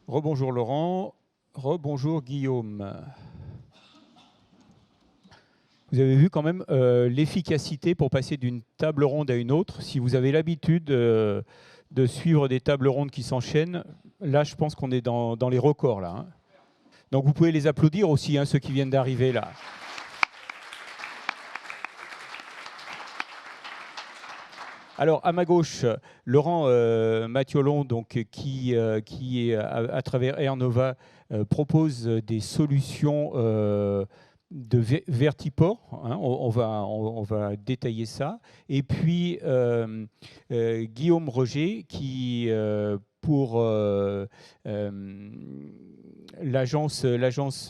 Rebonjour Laurent, rebonjour Guillaume. Vous avez vu quand même l'efficacité pour passer d'une table ronde à une autre. Si vous avez l'habitude de suivre des tables rondes qui s'enchaînent, là je pense qu'on est dans les records là, hein. Donc vous pouvez les applaudir aussi, hein, ceux qui viennent d'arriver là. Alors, à ma gauche, Laurent Mathiolon, donc, qui à travers Air Nova, propose des solutions de vertiport, hein, on va détailler ça. Et puis, Guillaume Roger, qui, pour l'agence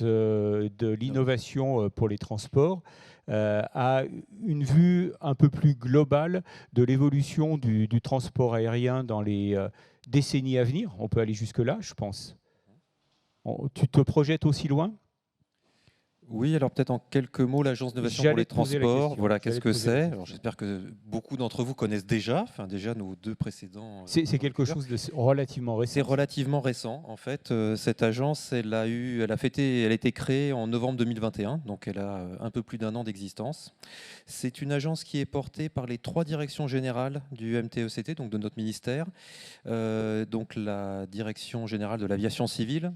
de l'innovation pour les transports, a une vue un peu plus globale de l'évolution du transport aérien dans les décennies à venir. On peut aller jusque-là, je pense. Tu te projettes aussi loin? Oui, alors peut-être en quelques mots, l'Agence d'innovation pour J'allais les te poser la transports, question. voilà, qu'est-ce J'allais te que poser la c'est? Alors question. j'espère que beaucoup d'entre vous connaissent déjà, enfin déjà nos deux précédents C'est quelque interlocuteurs. chose de relativement C'est récent. relativement récent. En fait, cette agence, elle a été créée en novembre 2021, donc elle a un peu plus d'un an d'existence. C'est une agence qui est portée par les trois directions générales du MTECT, donc de notre ministère. Donc la direction générale de l'aviation civile,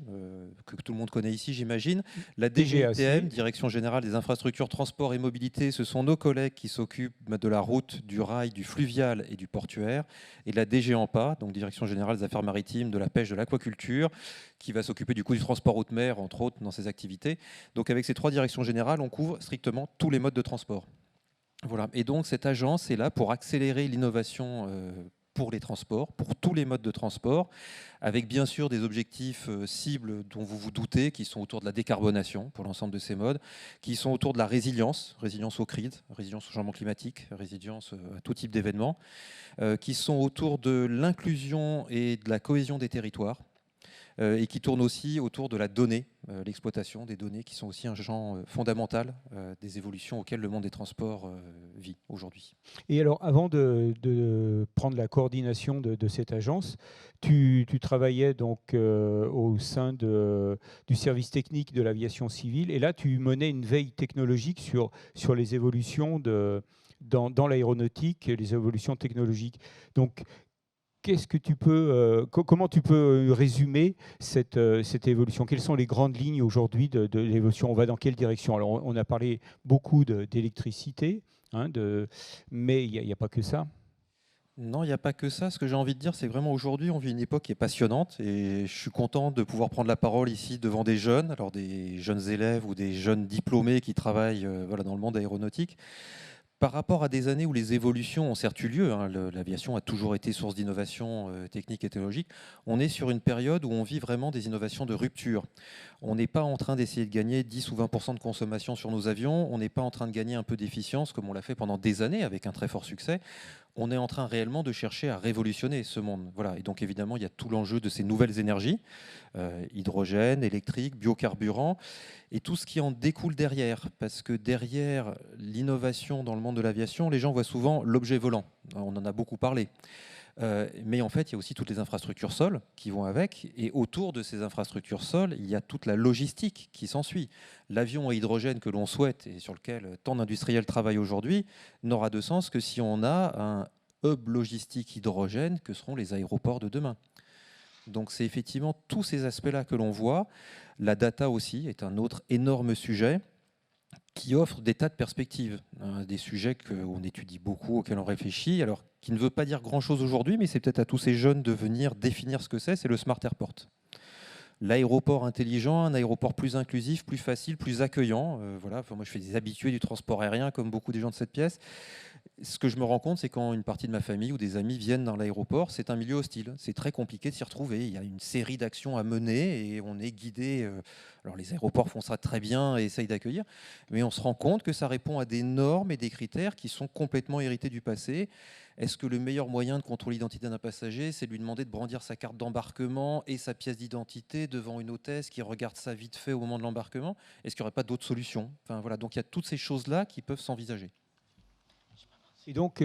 que tout le monde connaît ici, j'imagine. La DGITM, DGAC, direction générale des infrastructures, transport et mobilité, ce sont nos collègues qui s'occupent de la route, du rail, du fluvial et du portuaire. Et la DGAMPA, donc direction générale des affaires maritimes, de la pêche, de l'aquaculture, qui va s'occuper du coup du transport haute mer, entre autres, dans ses activités. Donc avec ces trois directions générales, on couvre strictement tous les modes de transport. Voilà. Et donc cette agence est là pour accélérer l'innovation pour les transports, pour tous les modes de transport, avec bien sûr des objectifs cibles dont vous vous doutez, qui sont autour de la décarbonation pour l'ensemble de ces modes, qui sont autour de la résilience, résilience au CRID, résilience au changement climatique, résilience à tout type d'événements, qui sont autour de l'inclusion et de la cohésion des territoires, et qui tournent aussi autour de la donnée, l'exploitation des données, qui sont aussi un champ fondamental des évolutions auxquelles le monde des transports vit aujourd'hui. et alors, avant de prendre la coordination de cette agence, tu travaillais donc au sein du service technique de l'aviation civile, et là, tu menais une veille technologique sur les évolutions dans l'aéronautique, les évolutions technologiques. Donc, qu'est-ce que tu peux, comment tu peux résumer cette évolution? Quelles sont les grandes lignes aujourd'hui de l'évolution? On va dans quelle direction? Alors, on a parlé beaucoup d'électricité, hein, mais il n'y a pas que ça. Non, il n'y a pas que ça. Ce que j'ai envie de dire, c'est que vraiment aujourd'hui, on vit une époque qui est passionnante et je suis content de pouvoir prendre la parole ici devant des jeunes, alors des jeunes élèves ou des jeunes diplômés qui travaillent voilà, dans le monde aéronautique. Par rapport à des années où les évolutions ont certes eu lieu, hein, l'aviation a toujours été source d'innovation technique et technologique, on est sur une période où on vit vraiment des innovations de rupture. On n'est pas en train d'essayer de gagner 10 ou 20% de consommation sur nos avions, on n'est pas en train de gagner un peu d'efficience comme on l'a fait pendant des années avec un très fort succès. On est en train réellement de chercher à révolutionner ce monde. Voilà. Et donc évidemment, il y a tout l'enjeu de ces nouvelles énergies, hydrogène, électrique, biocarburant, et tout ce qui en découle derrière. Parce que derrière l'innovation dans le monde de l'aviation, les gens voient souvent l'objet volant. On en a beaucoup parlé. Mais en fait, il y a aussi toutes les infrastructures sol qui vont avec. Et autour de ces infrastructures sol, il y a toute la logistique qui s'ensuit. L'avion à hydrogène que l'on souhaite et sur lequel tant d'industriels travaillent aujourd'hui n'aura de sens que si on a un hub logistique hydrogène que seront les aéroports de demain. Donc c'est effectivement tous ces aspects-là que l'on voit. La data aussi est un autre énorme sujet qui offre des tas de perspectives, hein, des sujets qu'on étudie beaucoup, auxquels on réfléchit, alors qui ne veut pas dire grand-chose aujourd'hui, mais c'est peut-être à tous ces jeunes de venir définir ce que c'est le Smart Airport. L'aéroport intelligent, un aéroport plus inclusif, plus facile, plus accueillant. Voilà. Enfin, moi, je fais des habitués du transport aérien, comme beaucoup des gens de cette pièce. Ce que je me rends compte, c'est quand une partie de ma famille ou des amis viennent dans l'aéroport, c'est un milieu hostile. C'est très compliqué de s'y retrouver. Il y a une série d'actions à mener et on est guidé. Alors les aéroports font ça très bien et essayent d'accueillir, mais on se rend compte que ça répond à des normes et des critères qui sont complètement hérités du passé. Est-ce que le meilleur moyen de contrôler l'identité d'un passager, c'est de lui demander de brandir sa carte d'embarquement et sa pièce d'identité devant une hôtesse qui regarde ça vite fait au moment de l'embarquement? Est-ce qu'il n'y aurait pas d'autres solutions? Enfin, voilà. Donc il y a toutes ces choses-là qui peuvent s'envisager. Et donc,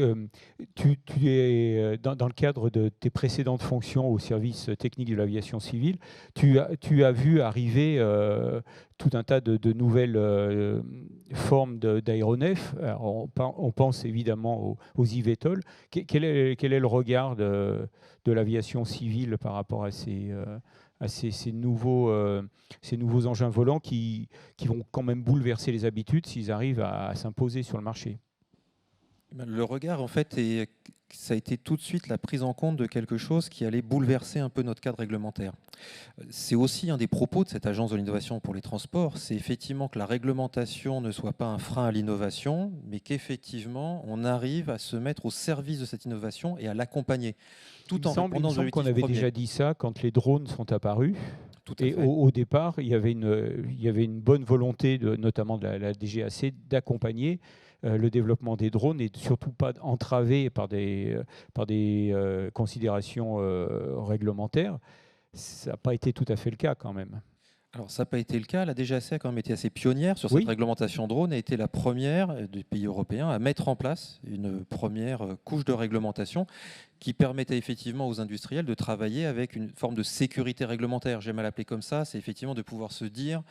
tu es dans le cadre de tes précédentes fonctions au service technique de l'aviation civile, tu as vu arriver tout un tas de nouvelles formes d'aéronefs. Alors, on pense évidemment aux eVTOL. Quel est le regard de l'aviation civile par rapport à ces nouveaux engins volants qui vont quand même bouleverser les habitudes s'ils arrivent à s'imposer sur le marché? Le regard, en fait, ça a été tout de suite la prise en compte de quelque chose qui allait bouleverser un peu notre cadre réglementaire. C'est aussi un des propos de cette agence de l'innovation pour les transports, c'est effectivement que la réglementation ne soit pas un frein à l'innovation, mais qu'effectivement, on arrive à se mettre au service de cette innovation et à l'accompagner, tout en répondant aux Il me semble qu'on objectifs avait premiers. déjà dit ça quand les drones sont apparus. Tout à Et fait. au départ, il y avait une bonne volonté, notamment de la DGAC, d'accompagner le développement des drones et surtout pas entraver par des considérations réglementaires. Ça n'a pas été tout à fait le cas quand même. Alors, ça n'a pas été le cas. La DGAC a quand même été assez pionnière sur cette Oui, réglementation drone et a été la première des pays européens à mettre en place une première couche de réglementation qui permettait effectivement aux industriels de travailler avec une forme de sécurité réglementaire. J'aime à l'appeler comme ça. C'est effectivement de pouvoir se dire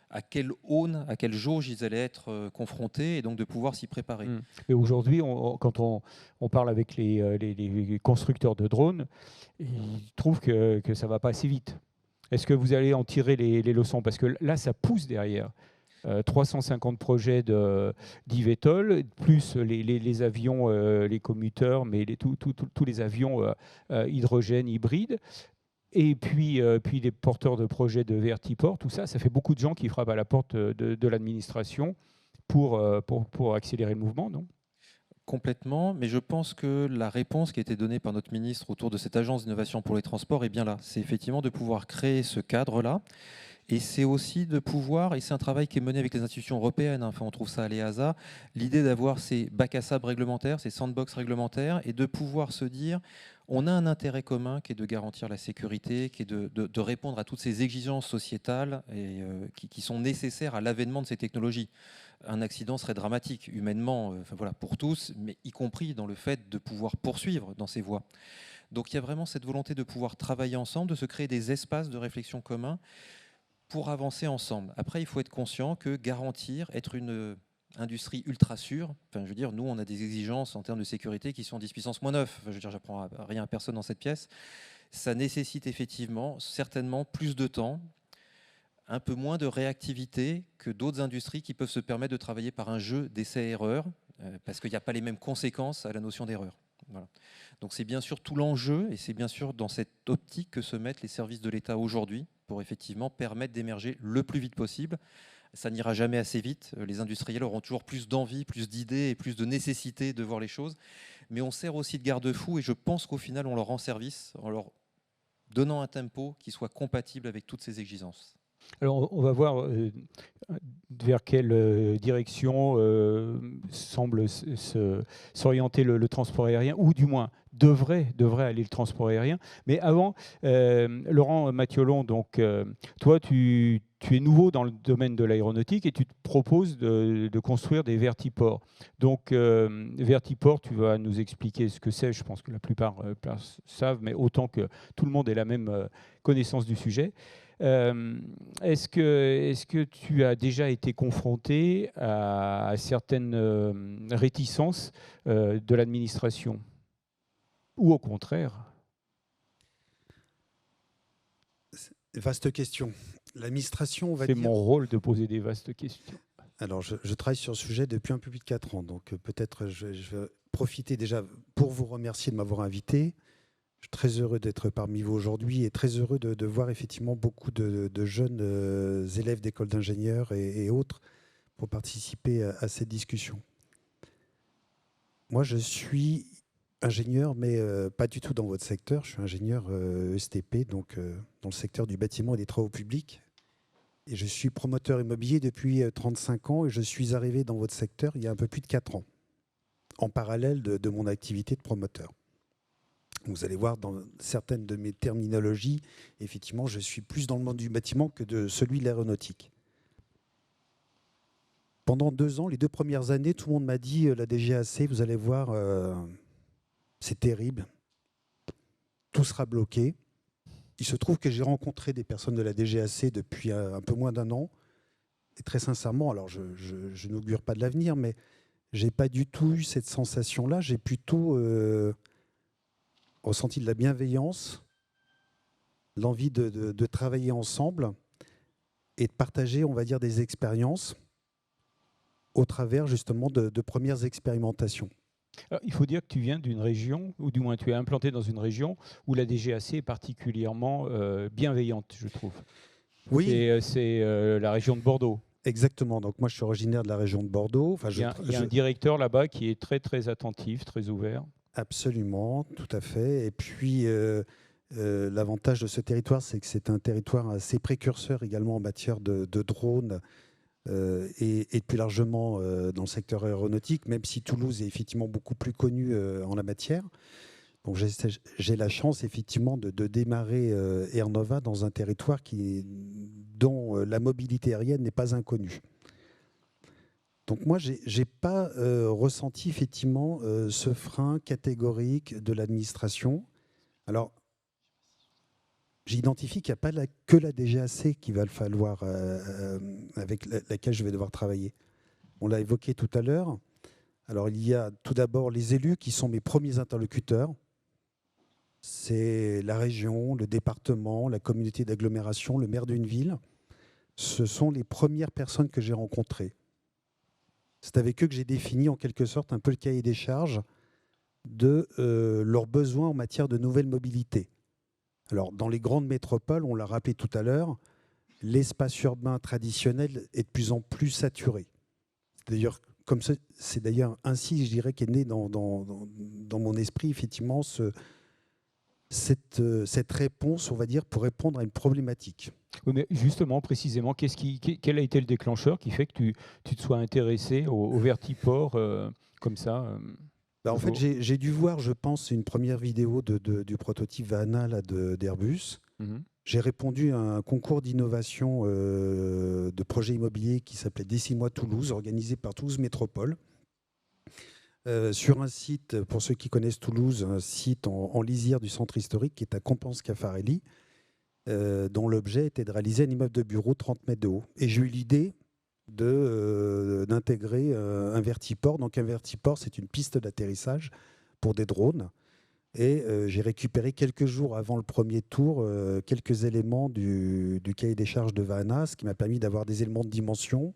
à quelle aune, à quelle jauge ils allaient être confrontés et donc de pouvoir s'y préparer. Mais aujourd'hui, quand on parle avec les constructeurs de drones, ils trouvent que ça ne va pas assez vite. Est-ce que vous allez en tirer les leçons? Parce que là, ça pousse derrière. 350 projets d'eVTOL, plus les avions, les commuteurs, mais tous les avions hydrogène hybrides. Et puis les porteurs de projets de Vertiport, tout ça, ça fait beaucoup de gens qui frappent à la porte de l'administration pour accélérer le mouvement, non? Complètement, mais je pense que la réponse qui a été donnée par notre ministre autour de cette agence d'innovation pour les transports est bien là. C'est effectivement de pouvoir créer ce cadre-là. Et c'est aussi de pouvoir, et c'est un travail qui est mené avec les institutions européennes, enfin on trouve ça à l'EASA, l'idée d'avoir ces bacs à sable réglementaires, ces sandbox réglementaires, et de pouvoir se dire, on a un intérêt commun qui est de garantir la sécurité, qui est de répondre à toutes ces exigences sociétales et, qui sont nécessaires à l'avènement de ces technologies. Un accident serait dramatique, humainement, enfin voilà, pour tous, mais y compris dans le fait de pouvoir poursuivre dans ces voies. Donc il y a vraiment cette volonté de pouvoir travailler ensemble, de se créer des espaces de réflexion communs pour avancer ensemble. Après, il faut être conscient que garantir, être une industrie ultra sûre, enfin, je veux dire, nous, on a des exigences en termes de sécurité qui sont 10 puissance moins 9. Enfin, je veux dire, j'apprends rien à personne dans cette pièce. Ça nécessite effectivement, certainement, plus de temps, un peu moins de réactivité que d'autres industries qui peuvent se permettre de travailler par un jeu d'essais-erreurs, parce qu'il n'y a pas les mêmes conséquences à la notion d'erreur. Voilà. Donc c'est bien sûr tout l'enjeu, et c'est bien sûr dans cette optique que se mettent les services de l'État aujourd'hui, pour effectivement permettre d'émerger le plus vite possible. Ça n'ira jamais assez vite. Les industriels auront toujours plus d'envie, plus d'idées et plus de nécessité de voir les choses. Mais on sert aussi de garde-fou, et je pense qu'au final, on leur rend service en leur donnant un tempo qui soit compatible avec toutes ces exigences. Alors, on va voir vers quelle direction semble s'orienter le transport aérien, ou du moins devrait aller le transport aérien. Mais avant, Laurent Mathiolon, donc, toi, tu es nouveau dans le domaine de l'aéronautique et tu te proposes de construire des vertiports. Donc, vertiport, tu vas nous expliquer ce que c'est. Je pense que la plupart savent, mais autant que tout le monde ait la même connaissance du sujet. Est-ce que tu as déjà été confronté à certaines réticences de l'administration? Ou au contraire? Vaste question. L'administration, on va C'est dire... mon rôle de poser des vastes questions. Alors, je travaille sur ce sujet depuis un peu plus de 4 ans, donc peut-être je vais profiter déjà pour vous remercier de m'avoir invité. Je suis très heureux d'être parmi vous aujourd'hui et très heureux de voir effectivement beaucoup de jeunes élèves d'écoles d'ingénieurs et autres pour participer à cette discussion. Moi, je suis ingénieur, mais pas du tout dans votre secteur. Je suis ingénieur ESTP, donc dans le secteur du bâtiment et des travaux publics. Et je suis promoteur immobilier depuis 35 ans et je suis arrivé dans votre secteur il y a un peu plus de 4 ans, en parallèle de mon activité de promoteur. Vous allez voir dans certaines de mes terminologies, effectivement, je suis plus dans le monde du bâtiment que de celui de l'aéronautique. pendant 2 ans, les 2 premières années, tout le monde m'a dit la DGAC, vous allez voir, c'est terrible, tout sera bloqué. Il se trouve que j'ai rencontré des personnes de la DGAC depuis un peu moins d'1 an. Et très sincèrement, alors je n'augure pas de l'avenir, mais je n'ai pas du tout eu cette sensation-là. J'ai plutôt ressenti de la bienveillance, l'envie de travailler ensemble et de partager, on va dire, des expériences au travers justement de premières expérimentations. Alors, il faut dire que tu viens d'une région, ou du moins tu es implanté dans une région où la DGAC est particulièrement bienveillante, je trouve. Oui, C'est la région de Bordeaux. exactement. Donc moi, je suis originaire de la région de Bordeaux. Enfin, Il y a un directeur là-bas qui est très très attentif, très ouvert. Absolument, tout à fait. Et puis, l'avantage de ce territoire, c'est que c'est un territoire assez précurseur également en matière de drones et plus largement dans le secteur aéronautique, même si Toulouse est effectivement beaucoup plus connu en la matière. Donc j'ai la chance effectivement de démarrer Air Nova dans un territoire dont la mobilité aérienne n'est pas inconnue. Donc moi, je n'ai pas ressenti effectivement ce frein catégorique de l'administration. Alors, j'identifie qu'il n'y a pas que la DGAC qu'il va falloir, avec laquelle je vais devoir travailler. On l'a évoqué tout à l'heure. Alors, il y a tout d'abord les élus qui sont mes premiers interlocuteurs. C'est la région, le département, la communauté d'agglomération, le maire d'une ville. Ce sont les premières personnes que j'ai rencontrées. C'est avec eux que j'ai défini en quelque sorte un peu le cahier des charges de leurs besoins en matière de nouvelles mobilités. Alors, dans les grandes métropoles, on l'a rappelé tout à l'heure, l'espace urbain traditionnel est de plus en plus saturé. C'est d'ailleurs ainsi, je dirais, qu'est né dans mon esprit, effectivement, cette réponse, on va dire, pour répondre à une problématique. Oui, mais justement, précisément, quel a été le déclencheur qui fait que tu te sois intéressé au vertiport comme ça En fait, j'ai dû voir, je pense, une première vidéo du prototype Vana d'Airbus. J'ai répondu à un concours d'innovation de projet immobilier qui s'appelait Décimois Toulouse, organisé par Toulouse Métropole. Sur un site, pour ceux qui connaissent Toulouse, un site en lisière du centre historique qui est à Compense-Caffarelli, dont l'objet était de réaliser un immeuble de bureau 30 mètres de haut. Et j'ai eu l'idée d'intégrer un vertiport. Donc un vertiport, c'est une piste d'atterrissage pour des drones. Et j'ai récupéré quelques jours avant le premier tour quelques éléments du cahier des charges de Vana, ce qui m'a permis d'avoir des éléments de dimension,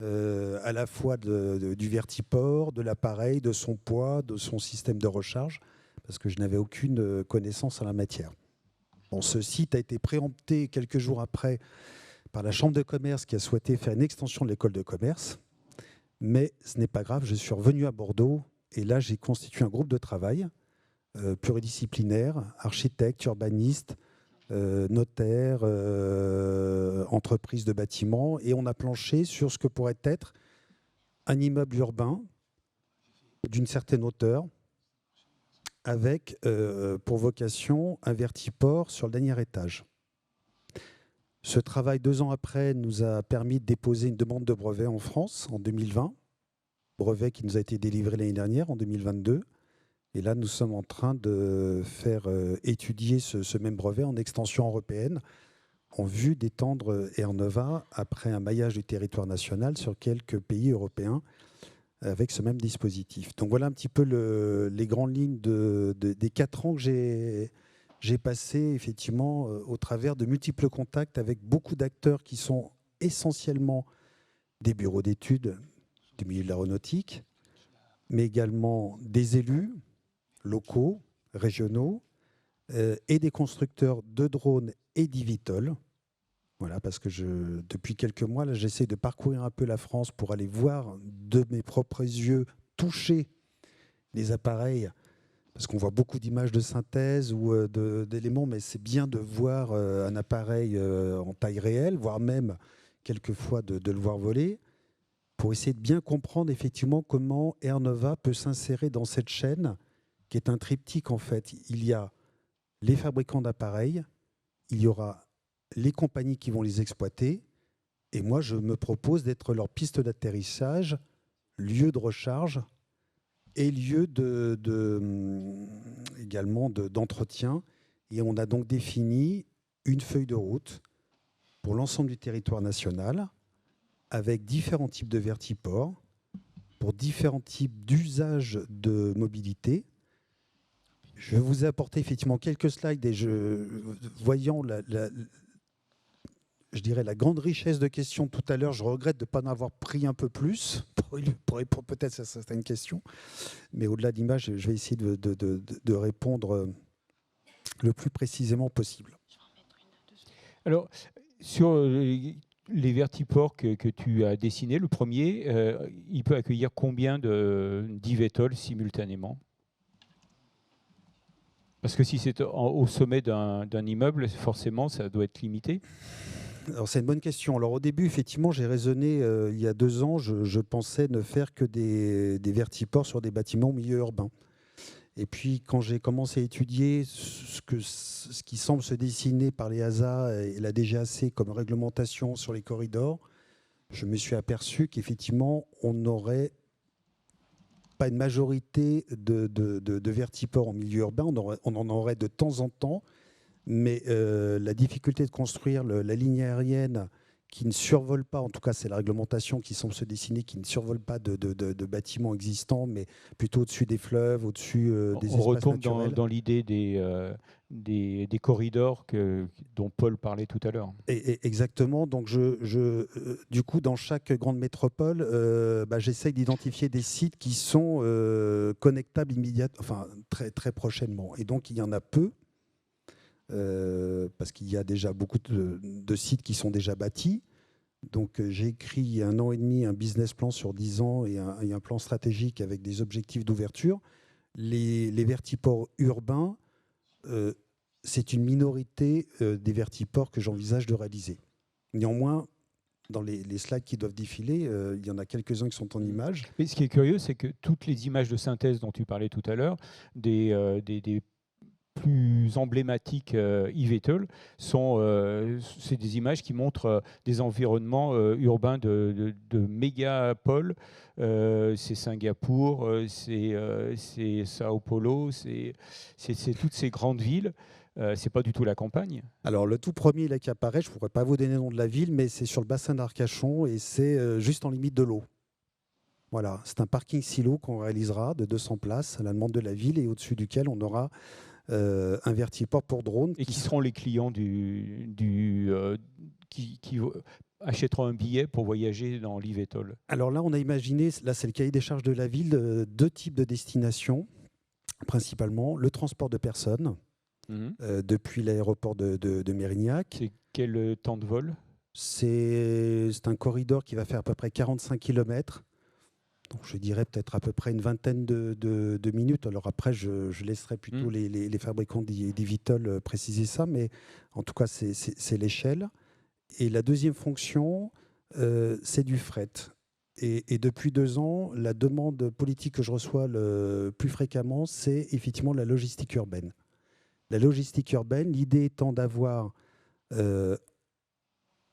à la fois du vertiport, de l'appareil, de son poids, de son système de recharge, parce que je n'avais aucune connaissance en la matière. Bon, ce site a été préempté quelques jours après par la Chambre de commerce qui a souhaité faire une extension de l'école de commerce. Mais ce n'est pas grave, je suis revenu à Bordeaux et là j'ai constitué un groupe de travail pluridisciplinaire, architectes, urbanistes, notaires, entreprises de bâtiments, et on a planché sur ce que pourrait être un immeuble urbain d'une certaine hauteur avec pour vocation un vertiport sur le dernier étage. Ce travail, 2 ans après, nous a permis de déposer une demande de brevet en France en 2020, brevet qui nous a été délivré l'année dernière, en 2022. Et là, nous sommes en train de faire étudier ce même brevet en extension européenne en vue d'étendre Air Nova après un maillage du territoire national sur quelques pays européens avec ce même dispositif. Donc voilà un petit peu les grandes lignes des 4 ans que j'ai passé effectivement au travers de multiples contacts avec beaucoup d'acteurs qui sont essentiellement des bureaux d'études du milieu de l'aéronautique, mais également des élus locaux, régionaux, et des constructeurs de drones et d'eVTOL. Voilà, parce que depuis quelques mois, là, j'essaie de parcourir un peu la France pour aller voir de mes propres yeux, toucher les appareils, parce qu'on voit beaucoup d'images de synthèse ou d'éléments, mais c'est bien de voir un appareil en taille réelle, voire même quelquefois de le voir voler, pour essayer de bien comprendre effectivement comment Air Nova peut s'insérer dans cette chaîne qui est un triptyque en fait. Il y a les fabricants d'appareils, il y aura les compagnies qui vont les exploiter, Et moi, je me propose d'être leur piste d'atterrissage, lieu de recharge et lieu également d'entretien. Et on a donc défini une feuille de route pour l'ensemble du territoire national avec différents types de vertiports pour différents types d'usages de mobilité. Je vais vous apporter effectivement quelques slides et voyant je dirais la grande richesse de questions tout à l'heure, je regrette de ne pas en avoir pris un peu plus pour répondre peut-être à certaines questions. Mais au-delà de l'image, je vais essayer de répondre le plus précisément possible. Alors, sur les vertiports que tu as dessinés, le premier, il peut accueillir combien d'IVTOL simultanément? Parce que si c'est au sommet d'un immeuble, forcément, ça doit être limité. Alors, c'est une bonne question. Alors, au début, effectivement, j'ai raisonné, il y a 2 ans, je pensais ne faire que des vertiports sur des bâtiments au milieu urbain. Et puis, quand j'ai commencé à étudier ce qui semble se dessiner par les ASA et la DGAC comme réglementation sur les corridors, je me suis aperçu qu'effectivement, on n'aurait pas une majorité de vertiports en milieu urbain. On en aurait de temps en temps, mais la difficulté de construire la ligne aérienne qui ne survole pas, en tout cas c'est la réglementation qui semble se dessiner, qui ne survole pas de bâtiments existants, mais plutôt au-dessus des fleuves, au-dessus des espaces retombe naturels. dans l'idée des corridors dont Paul parlait tout à l'heure. Exactement. Donc, du coup, dans chaque grande métropole, j'essaye d'identifier des sites qui sont connectables immédiatement, enfin très, très prochainement. Et donc, il y en a peu. Parce qu'il y a déjà beaucoup de sites qui sont déjà bâtis. Donc, j'ai écrit il y a 1 an et demi un business plan sur 10 ans et un plan stratégique avec des objectifs d'ouverture. Les vertiports urbains, c'est une minorité des vertiports que j'envisage de réaliser. Néanmoins, dans les slides qui doivent défiler, il y en a quelques-uns qui sont en images. Mais ce qui est curieux, c'est que toutes les images de synthèse dont tu parlais tout à l'heure, des plus emblématiques eVTOL, c'est des images qui montrent des environnements urbains de mégapoles. C'est Singapour, c'est Sao Paulo, c'est toutes ces grandes villes. C'est pas du tout la campagne. Alors, le tout premier là, qui apparaît, je ne pourrais pas vous donner le nom de la ville, mais c'est sur le bassin d'Arcachon et c'est juste en limite de l'eau. Voilà, c'est un parking silo qu'on réalisera de 200 places à la demande de la ville et au-dessus duquel on aura un vertiport pour drone. Et qui seront les clients qui achèteront un billet pour voyager dans l'eVTOL? Alors là, on a imaginé, là c'est le cahier des charges de la ville, 2 types de destinations, principalement le transport de personnes depuis l'aéroport de Mérignac. C'est quel temps de vol? C'est un corridor qui va faire à peu près 45 km. Donc, je dirais peut-être à peu près une vingtaine de minutes. Alors après, je laisserai plutôt les fabricants d'eVTOL préciser ça, mais en tout cas, c'est l'échelle. Et la deuxième fonction, c'est du fret. Et depuis 2 ans, la demande politique que je reçois le plus fréquemment, c'est effectivement la logistique urbaine. La logistique urbaine, l'idée étant d'avoir...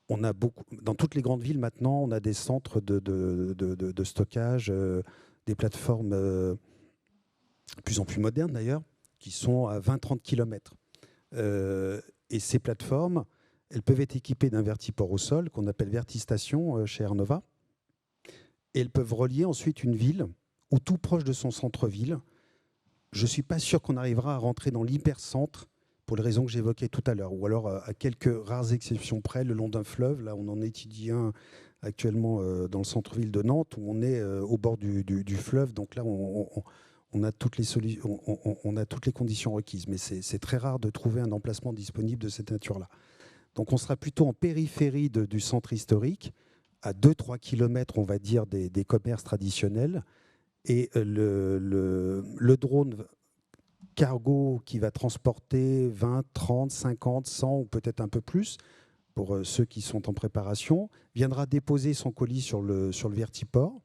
on a beaucoup, dans toutes les grandes villes maintenant, on a des centres de stockage, des plateformes de plus en plus modernes d'ailleurs, qui sont à 20-30 km. Et ces plateformes, elles peuvent être équipées d'un vertiport au sol, qu'on appelle Vertistation chez Air Nova. Et elles peuvent relier ensuite une ville, ou tout proche de son centre-ville. Je ne suis pas sûr qu'on arrivera à rentrer dans l'hypercentre, pour les raisons que j'évoquais tout à l'heure, ou alors à quelques rares exceptions près, le long d'un fleuve. Là, on en étudie un actuellement dans le centre-ville de Nantes, où on est au bord du fleuve. Donc là, on a toutes les conditions requises. Mais c'est très rare de trouver un emplacement disponible de cette nature-là. Donc on sera plutôt en périphérie du centre historique, à 2-3 km, on va dire, des commerces traditionnels. Et le drone cargo qui va transporter 20, 30, 50, 100 ou peut-être un peu plus, pour ceux qui sont en préparation, viendra déposer son colis sur le vertiport.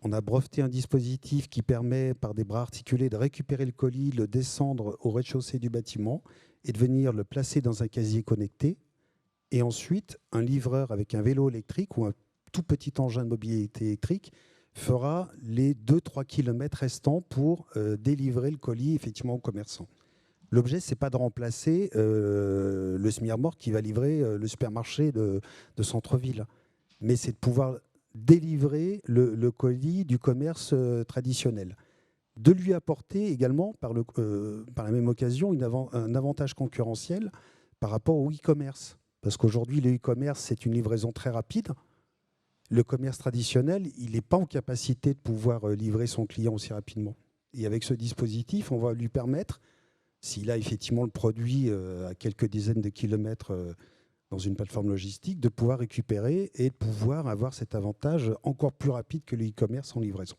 On a breveté un dispositif qui permet, par des bras articulés, de récupérer le colis, le descendre au rez-de-chaussée du bâtiment et de venir le placer dans un casier connecté. Et ensuite, un livreur avec un vélo électrique ou un tout petit engin de mobilité électrique fera les 2-3 km restants pour délivrer le colis effectivement au commerçant. L'objet, ce n'est pas de remplacer le semi-remorque qui va livrer le supermarché de centre-ville, mais c'est de pouvoir délivrer le colis du commerce traditionnel. De lui apporter également, par la même occasion, un avantage concurrentiel par rapport au e-commerce. Parce qu'aujourd'hui, le e-commerce, c'est une livraison très rapide. Le commerce traditionnel, il n'est pas en capacité de pouvoir livrer son client aussi rapidement. Et avec ce dispositif, on va lui permettre, s'il a effectivement le produit à quelques dizaines de kilomètres dans une plateforme logistique, de pouvoir récupérer et de pouvoir avoir cet avantage encore plus rapide que le e-commerce en livraison.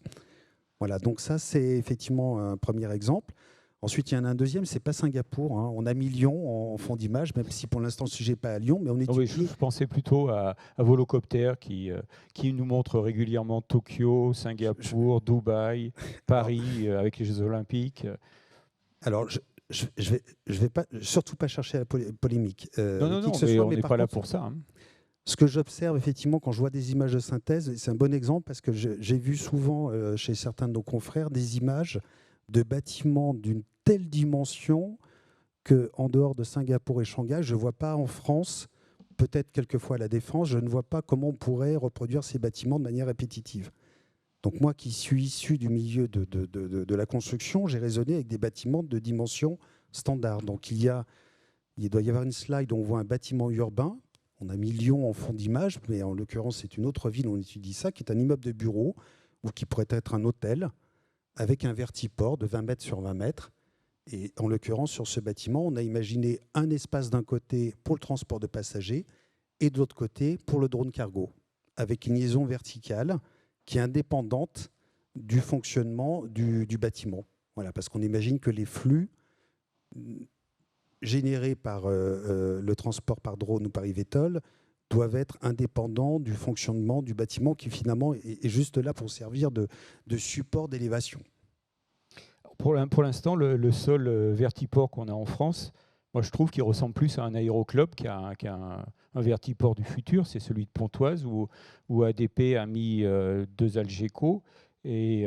Voilà, donc ça, c'est effectivement un premier exemple. Ensuite, il y en a un deuxième, c'est pas Singapour. Hein. On a mis Lyon en fond d'image, même si pour l'instant, le sujet n'est pas à Lyon, mais on étudie... Oui, je pensais plutôt à Volocopter qui nous montre régulièrement Tokyo, Singapour, Dubaï, Paris, avec les Jeux Olympiques. Alors, je vais pas, surtout pas chercher la polémique. Non, mais on n'est pas là pour ça. Hein. Ce que j'observe effectivement quand je vois des images de synthèse, c'est un bon exemple parce que j'ai vu souvent chez certains de nos confrères des images de bâtiments d'une telle dimension qu'en dehors de Singapour et Shanghai, je ne vois pas en France, peut-être quelquefois à la Défense, je ne vois pas comment on pourrait reproduire ces bâtiments de manière répétitive. Donc moi qui suis issu du milieu de la construction, j'ai raisonné avec des bâtiments de dimension standard. Donc il doit y avoir une slide où on voit un bâtiment urbain. On a mis Lyon en fond d'image, mais en l'occurrence c'est une autre ville où on étudie ça, qui est un immeuble de bureau ou qui pourrait être un hôtel avec un vertiport de 20 mètres sur 20 mètres. Et en l'occurrence, sur ce bâtiment, on a imaginé un espace d'un côté pour le transport de passagers et de l'autre côté pour le drone cargo, avec une liaison verticale qui est indépendante du fonctionnement du bâtiment. Voilà, parce qu'on imagine que les flux générés par le transport par drone ou par eVTOL doivent être indépendants du fonctionnement du bâtiment qui finalement est juste là pour servir de support d'élévation. Pour l'instant, le seul vertiport qu'on a en France, moi je trouve qu'il ressemble plus à un aéroclub qu'à un vertiport du futur. C'est celui de Pontoise où ADP a mis 2 Algeco et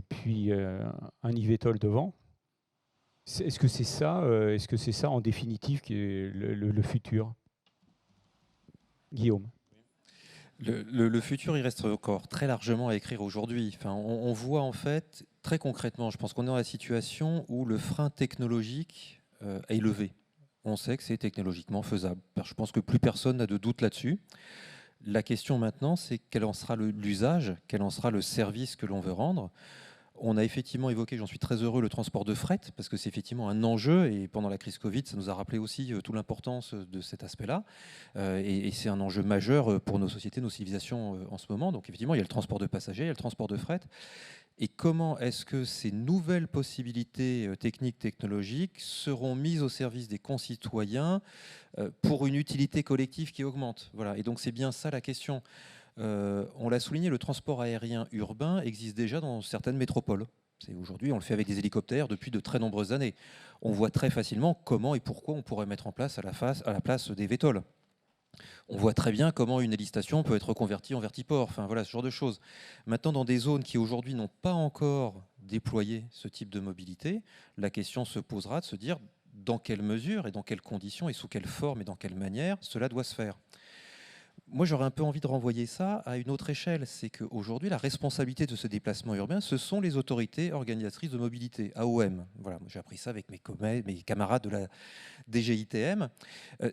puis un eVTOL devant. Est-ce que c'est ça en définitive qui est le futur ? Guillaume. Le futur, il reste encore très largement à écrire aujourd'hui. Enfin, on voit en fait, très concrètement, je pense qu'on est dans la situation où le frein technologique est levé. On sait que c'est technologiquement faisable. Je pense que plus personne n'a de doute là-dessus. La question maintenant, c'est quel en sera l'usage, quel en sera le service que l'on veut rendre. On a effectivement évoqué, j'en suis très heureux, le transport de fret, parce que c'est effectivement un enjeu, et pendant la crise Covid, ça nous a rappelé aussi toute l'importance de cet aspect-là, et c'est un enjeu majeur pour nos sociétés, nos civilisations en ce moment. Donc effectivement, il y a le transport de passagers, il y a le transport de fret, et comment est-ce que ces nouvelles possibilités techniques, technologiques seront mises au service des concitoyens pour une utilité collective qui augmente. Voilà. Et donc c'est bien ça la question. On l'a souligné, le transport aérien urbain existe déjà dans certaines métropoles. Aujourd'hui, on le fait avec des hélicoptères depuis de très nombreuses années. On voit très facilement comment et pourquoi on pourrait mettre en place à la place des VTOL. On voit très bien comment une hélistation peut être reconvertie en vertiport. Enfin, voilà, ce genre de choses. Maintenant, dans des zones qui aujourd'hui n'ont pas encore déployé ce type de mobilité, la question se posera de se dire dans quelle mesure et dans quelles conditions et sous quelle forme et dans quelle manière cela doit se faire. Moi, j'aurais un peu envie de renvoyer ça à une autre échelle. C'est qu'aujourd'hui, la responsabilité de ce déplacement urbain, ce sont les autorités organisatrices de mobilité, AOM. Voilà, j'ai appris ça avec mes camarades de la DGITM.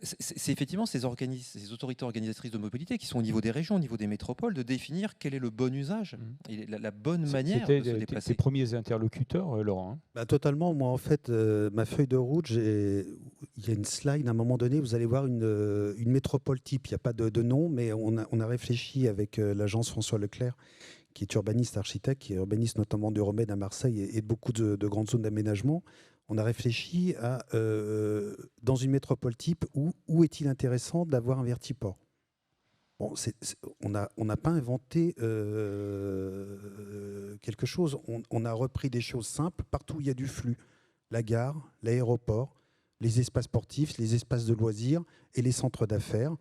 C'est effectivement ces autorités organisatrices de mobilité qui sont au niveau des régions, au niveau des métropoles, de définir quel est le bon usage et la bonne manière de se déplacer. C'était tes premiers interlocuteurs, Laurent. Totalement. Moi, en fait, ma feuille de route, il y a une slide, à un moment donné, vous allez voir une métropole type. Il n'y a pas de nom, mais on a réfléchi avec l'agence François Leclerc, qui est urbaniste architecte, qui est urbaniste notamment de Remède à Marseille et de beaucoup de grandes zones d'aménagement. On a réfléchi à, dans une métropole type, où est-il intéressant d'avoir un vertiport ? Bon, on n'a pas inventé quelque chose. On a repris des choses simples partout où il y a du flux. La gare, l'aéroport, les espaces sportifs, les espaces de loisirs et les centres d'affaires.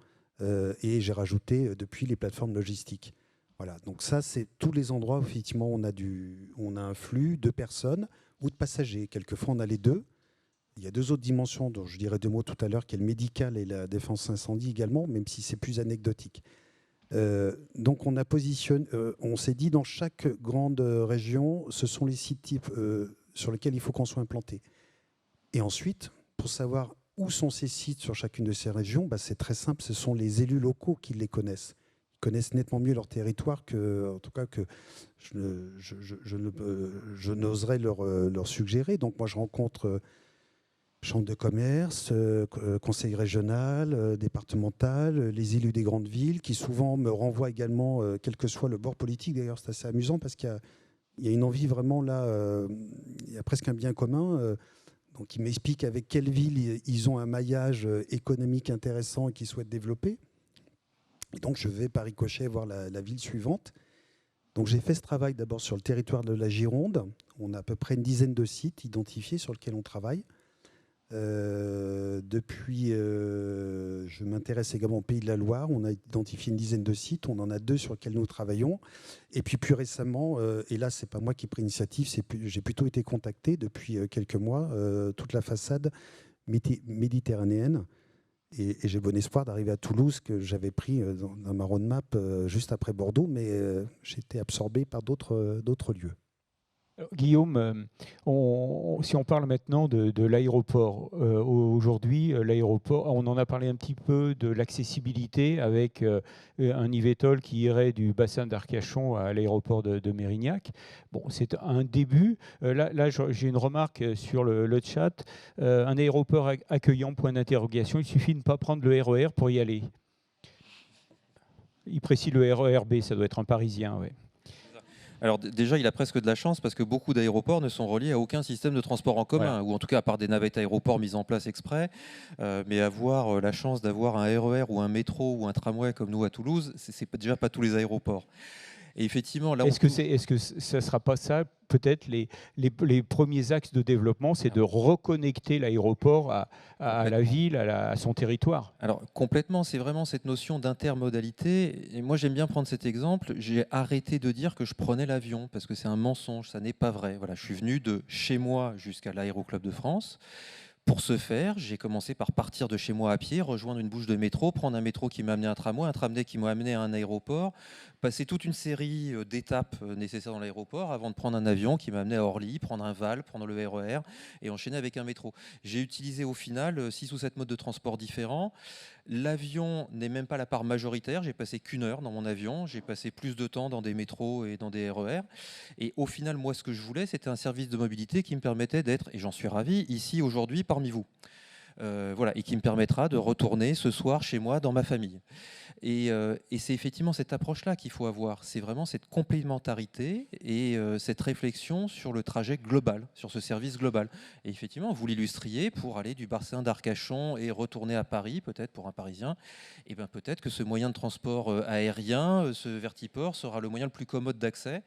Et j'ai rajouté depuis les plateformes logistiques. Voilà, donc ça, c'est tous les endroits où effectivement on a un flux de personnes ou de passagers. Quelquefois, on a les deux. Il y a deux autres dimensions dont je dirai deux mots tout à l'heure, qui est le médical et la défense incendie également, même si c'est plus anecdotique. Donc on s'est dit dans chaque grande région, ce sont les sites types sur lesquels il faut qu'on soit implanté. Et ensuite, pour savoir où sont ces sites sur chacune de ces régions, c'est très simple, ce sont les élus locaux qui les connaissent. Ils connaissent nettement mieux leur territoire que je n'oserais leur suggérer. Donc moi, je rencontre chambre de commerce, conseil régional, départemental, les élus des grandes villes, qui souvent me renvoient également, quel que soit le bord politique. D'ailleurs, c'est assez amusant parce qu'il y a une envie vraiment là, il y a presque un bien commun. Donc ils m'expliquent avec quelle ville ils ont un maillage économique intéressant et qu'ils souhaitent développer. Et donc je vais par ricochet voir la ville suivante. Donc j'ai fait ce travail d'abord sur le territoire de la Gironde. On a à peu près une dizaine de sites identifiés sur lesquels on travaille. Depuis, je m'intéresse également au Pays de la Loire. On a identifié une dizaine de sites. On en a 2 sur lesquels nous travaillons. Et puis plus récemment, et là, c'est pas moi qui ai pris l'initiative, j'ai plutôt été contacté depuis quelques mois, toute la façade méditerranéenne. Et j'ai bon espoir d'arriver à Toulouse, que j'avais pris dans ma roadmap juste après Bordeaux, mais j'ai été absorbé par d'autres lieux. Alors, Guillaume, si on parle maintenant de l'aéroport, aujourd'hui, l'aéroport, on en a parlé un petit peu de l'accessibilité avec un Yvetol qui irait du bassin d'Arcachon à l'aéroport de Mérignac. Bon, c'est un début. Là j'ai une remarque sur le chat. Un aéroport accueillant, point d'interrogation. Il suffit de ne pas prendre le RER pour y aller. Il précise le RER B, ça doit être un Parisien, oui. Alors déjà, il a presque de la chance parce que beaucoup d'aéroports ne sont reliés à aucun système de transport en commun, ou en tout cas à part des navettes aéroports mises en place exprès. Mais avoir la chance d'avoir un RER ou un métro ou un tramway comme nous à Toulouse, c'est déjà pas tous les aéroports. Et effectivement, là, est-ce que ça ne sera pas ça, peut-être les premiers axes de développement, c'est de reconnecter l'aéroport à la ville, à son territoire? Alors complètement, c'est vraiment cette notion d'intermodalité. Et moi, j'aime bien prendre cet exemple. J'ai arrêté de dire que je prenais l'avion parce que c'est un mensonge, ça n'est pas vrai. Voilà, je suis venu de chez moi jusqu'à l'Aéroclub de France. Pour ce faire, j'ai commencé par partir de chez moi à pied, rejoindre une bouche de métro, prendre un métro qui m'a amené à un tramway qui m'a amené à un aéroport, passer toute une série d'étapes nécessaires dans l'aéroport avant de prendre un avion qui m'a amené à Orly, prendre un VAL, prendre le RER et enchaîner avec un métro. J'ai utilisé au final 6 ou 7 modes de transport différents. L'avion n'est même pas la part majoritaire. J'ai passé qu'1 heure dans mon avion. J'ai passé plus de temps dans des métros et dans des RER. Et au final, moi, ce que je voulais, c'était un service de mobilité qui me permettait d'être, et j'en suis ravi, ici aujourd'hui parmi vous. Voilà, et qui me permettra de retourner ce soir chez moi dans ma famille. Et c'est effectivement cette approche-là qu'il faut avoir. C'est vraiment cette complémentarité et cette réflexion sur le trajet global, sur ce service global. Et effectivement, vous l'illustriez, pour aller du bassin d'Arcachon et retourner à Paris, peut-être pour un Parisien, et bien peut-être que ce moyen de transport aérien, ce vertiport, sera le moyen le plus commode d'accès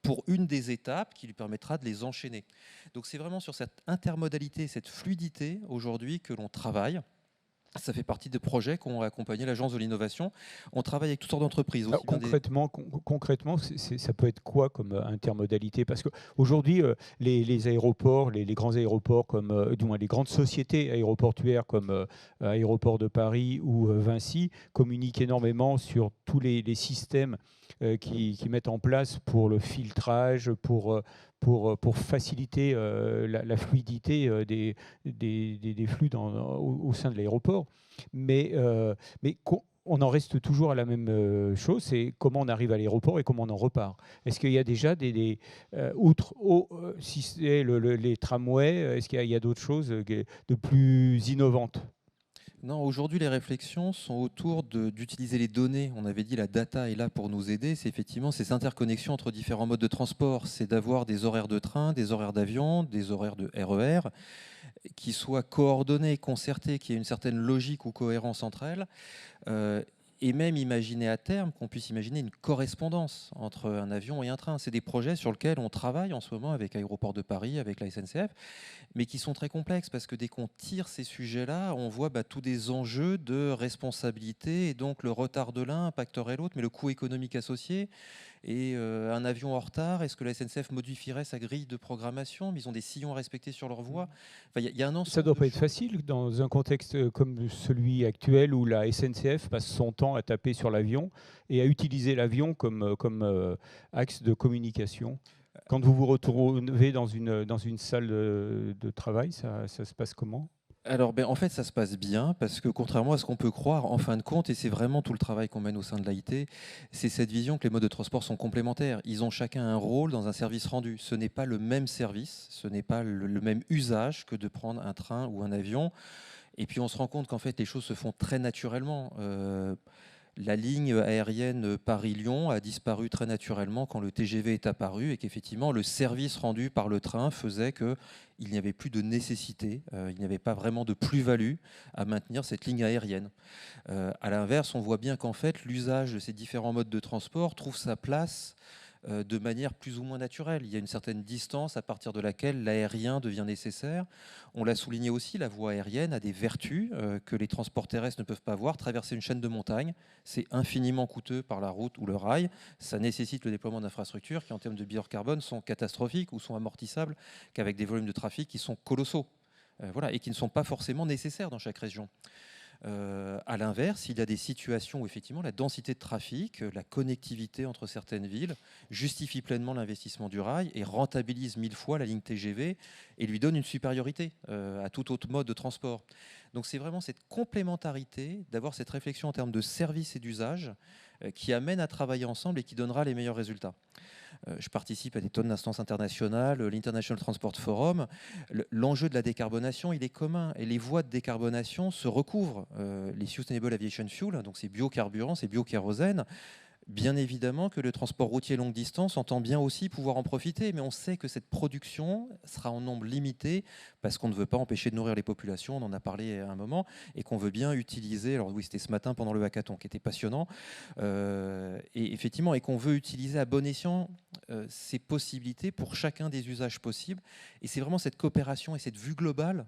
pour une des étapes qui lui permettra de les enchaîner. Donc c'est vraiment sur cette intermodalité, cette fluidité aujourd'hui que l'on travaille. Ça fait partie des projets qu'ont accompagné l'Agence de l'innovation. On travaille avec toutes sortes d'entreprises. Concrètement, ça peut être quoi comme intermodalité? Parce qu'aujourd'hui, les aéroports, les grands aéroports, du moins les grandes sociétés aéroportuaires comme Aéroports de Paris ou Vinci, communiquent énormément sur tous les systèmes qui mettent en place pour le filtrage, pour faciliter la fluidité des flux au sein de l'aéroport. Mais on en reste toujours à la même chose, c'est comment on arrive à l'aéroport et comment on en repart. Est-ce qu'il y a déjà outre si c'est les tramways, est-ce qu'il y a d'autres choses de plus innovantes? Non, aujourd'hui, les réflexions sont autour d'utiliser les données. On avait dit la data est là pour nous aider. C'est effectivement ces interconnexions entre différents modes de transport. C'est d'avoir des horaires de train, des horaires d'avion, des horaires de RER qui soient coordonnés, concertés, qu'il y ait une certaine logique ou cohérence entre elles. et même imaginer à terme qu'on puisse imaginer une correspondance entre un avion et un train. C'est des projets sur lesquels on travaille en ce moment avec Aéroports de Paris, avec la SNCF, mais qui sont très complexes parce que dès qu'on tire ces sujets-là, on voit tous des enjeux de responsabilité et donc le retard de l'un impacterait l'autre, mais le coût économique associé. Et un avion en retard, est-ce que la SNCF modifierait sa grille de programmation? Mais ils ont des sillons à respecter sur leur voie. Enfin, y a un ensemble Ça ne doit de pas être choses. facile dans un contexte comme celui actuel où la SNCF passe son temps à taper sur l'avion et à utiliser l'avion comme axe de communication. Quand vous vous retrouvez dans une salle de travail, ça se passe comment? Alors, en fait, ça se passe bien parce que contrairement à ce qu'on peut croire, en fin de compte, et c'est vraiment tout le travail qu'on mène au sein de l'AIT, c'est cette vision que les modes de transport sont complémentaires. Ils ont chacun un rôle dans un service rendu. Ce n'est pas le même service, ce n'est pas le même usage que de prendre un train ou un avion. Et puis, on se rend compte qu'en fait, les choses se font très naturellement. La ligne aérienne Paris-Lyon a disparu très naturellement quand le TGV est apparu et qu'effectivement le service rendu par le train faisait qu'il n'y avait plus de nécessité, il n'y avait pas vraiment de plus-value à maintenir cette ligne aérienne. À l'inverse, on voit bien qu'en fait l'usage de ces différents modes de transport trouve sa place de manière plus ou moins naturelle. Il y a une certaine distance à partir de laquelle l'aérien devient nécessaire. On l'a souligné aussi, la voie aérienne a des vertus que les transports terrestres ne peuvent pas avoir. Traverser une chaîne de montagnes, c'est infiniment coûteux par la route ou le rail. Ça nécessite le déploiement d'infrastructures qui, en termes de bilan carbone, sont catastrophiques ou sont amortissables qu'avec des volumes de trafic qui sont colossaux. Voilà, et qui ne sont pas forcément nécessaires dans chaque région. À l'inverse, il y a des situations où effectivement la densité de trafic, la connectivité entre certaines villes justifie pleinement l'investissement du rail et rentabilise 1000 fois la ligne TGV et lui donne une supériorité à tout autre mode de transport. Donc c'est vraiment cette complémentarité, d'avoir cette réflexion en termes de service et d'usage qui amène à travailler ensemble et qui donnera les meilleurs résultats. Je participe à des tonnes d'instances internationales, l'International Transport Forum. L'enjeu de la décarbonation, il est commun et les voies de décarbonation se recouvrent. Les Sustainable Aviation Fuel, donc ces biocarburants, ces biokérosènes, bien évidemment que le transport routier longue distance entend bien aussi pouvoir en profiter, mais on sait que cette production sera en nombre limité parce qu'on ne veut pas empêcher de nourrir les populations, on en a parlé à un moment, et qu'on veut bien utiliser, alors oui c'était ce matin pendant le hackathon qui était passionnant, et effectivement, et qu'on veut utiliser à bon escient ces possibilités pour chacun des usages possibles, et c'est vraiment cette coopération et cette vue globale,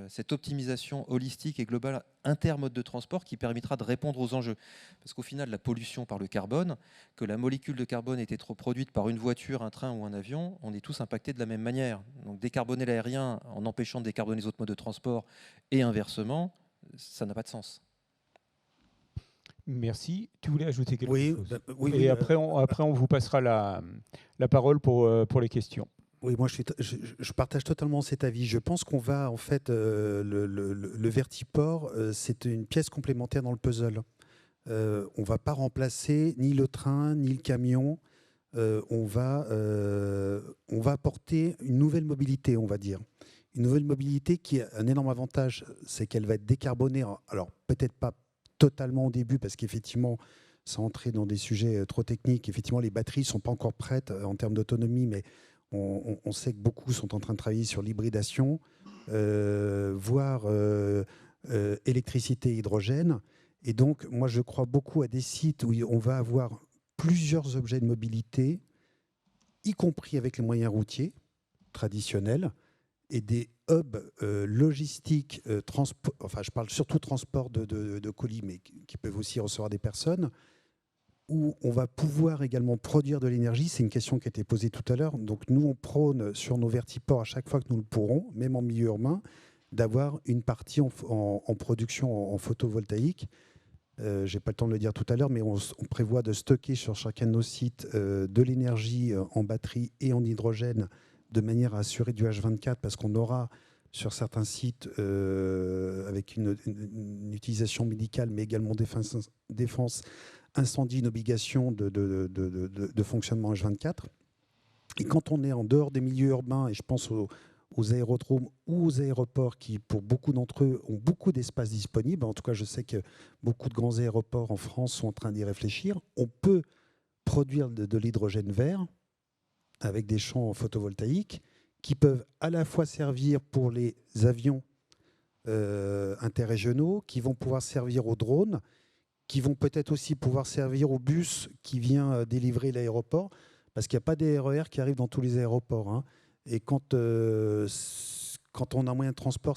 cette optimisation holistique et globale inter-mode de transport qui permettra de répondre aux enjeux. Parce qu'au final, la pollution par le carbone, que la molécule de carbone ait été trop produite par une voiture, un train ou un avion, on est tous impactés de la même manière. Donc décarboner l'aérien en empêchant de décarboner les autres modes de transport et inversement, ça n'a pas de sens. Merci. Tu voulais ajouter quelque Oui, chose? oui, Et oui, après, on vous passera la parole pour les questions. oui, moi je partage totalement cet avis. Je pense qu'on va en fait le Vertiport, c'est une pièce complémentaire dans le puzzle. On ne va pas remplacer ni le train ni le camion. On va apporter une nouvelle mobilité, on va dire. Une nouvelle mobilité qui a un énorme avantage, c'est qu'elle va être décarbonée. Alors peut-être pas totalement au début, parce qu'effectivement, sans entrer dans des sujets trop techniques, effectivement les batteries ne sont pas encore prêtes en termes d'autonomie, mais on sait que beaucoup sont en train de travailler sur l'hybridation, voire électricité, hydrogène. Et donc, moi, je crois beaucoup à des sites où on va avoir plusieurs objets de mobilité, y compris avec les moyens routiers traditionnels, et des hubs logistiques, enfin, je parle surtout transport de colis, mais qui peuvent aussi recevoir des personnes, où on va pouvoir également produire de l'énergie. C'est une question qui a été posée tout à l'heure. Donc nous, on prône sur nos vertiports, à chaque fois que nous le pourrons, même en milieu urbain, d'avoir une partie en production en photovoltaïque. Je n'ai pas le temps de le dire tout à l'heure, mais on prévoit de stocker sur chacun de nos sites de l'énergie en batterie et en hydrogène de manière à assurer du H24, parce qu'on aura sur certains sites avec une utilisation médicale, mais également défense incendie, une obligation de fonctionnement H24. Et quand on est en dehors des milieux urbains, et je pense aux aérodromes ou aux aéroports qui, pour beaucoup d'entre eux, ont beaucoup d'espace disponible, en tout cas je sais que beaucoup de grands aéroports en France sont en train d'y réfléchir, on peut produire de l'hydrogène vert avec des champs photovoltaïques qui peuvent à la fois servir pour les avions interrégionaux, qui vont pouvoir servir aux drones, qui vont peut-être aussi pouvoir servir au bus qui vient délivrer l'aéroport, parce qu'il n'y a pas des RER qui arrivent dans tous les aéroports, hein. Et quand on a un moyen de transport,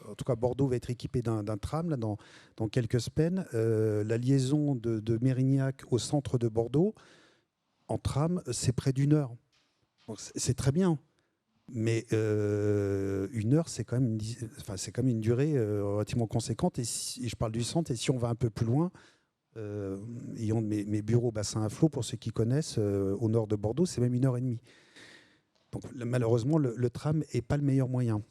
en tout cas Bordeaux va être équipé d'un tram là, dans quelques semaines. La liaison de Mérignac au centre de Bordeaux, en tram, c'est près d'une heure. Donc c'est très bien. Mais 1 heure, c'est quand même une durée relativement conséquente. Et je parle du centre, et si on va un peu plus loin, ayant mes bureaux bassin à flot, pour ceux qui connaissent, au nord de Bordeaux, c'est même 1 heure et demie. Donc malheureusement, le tram n'est pas le meilleur moyen.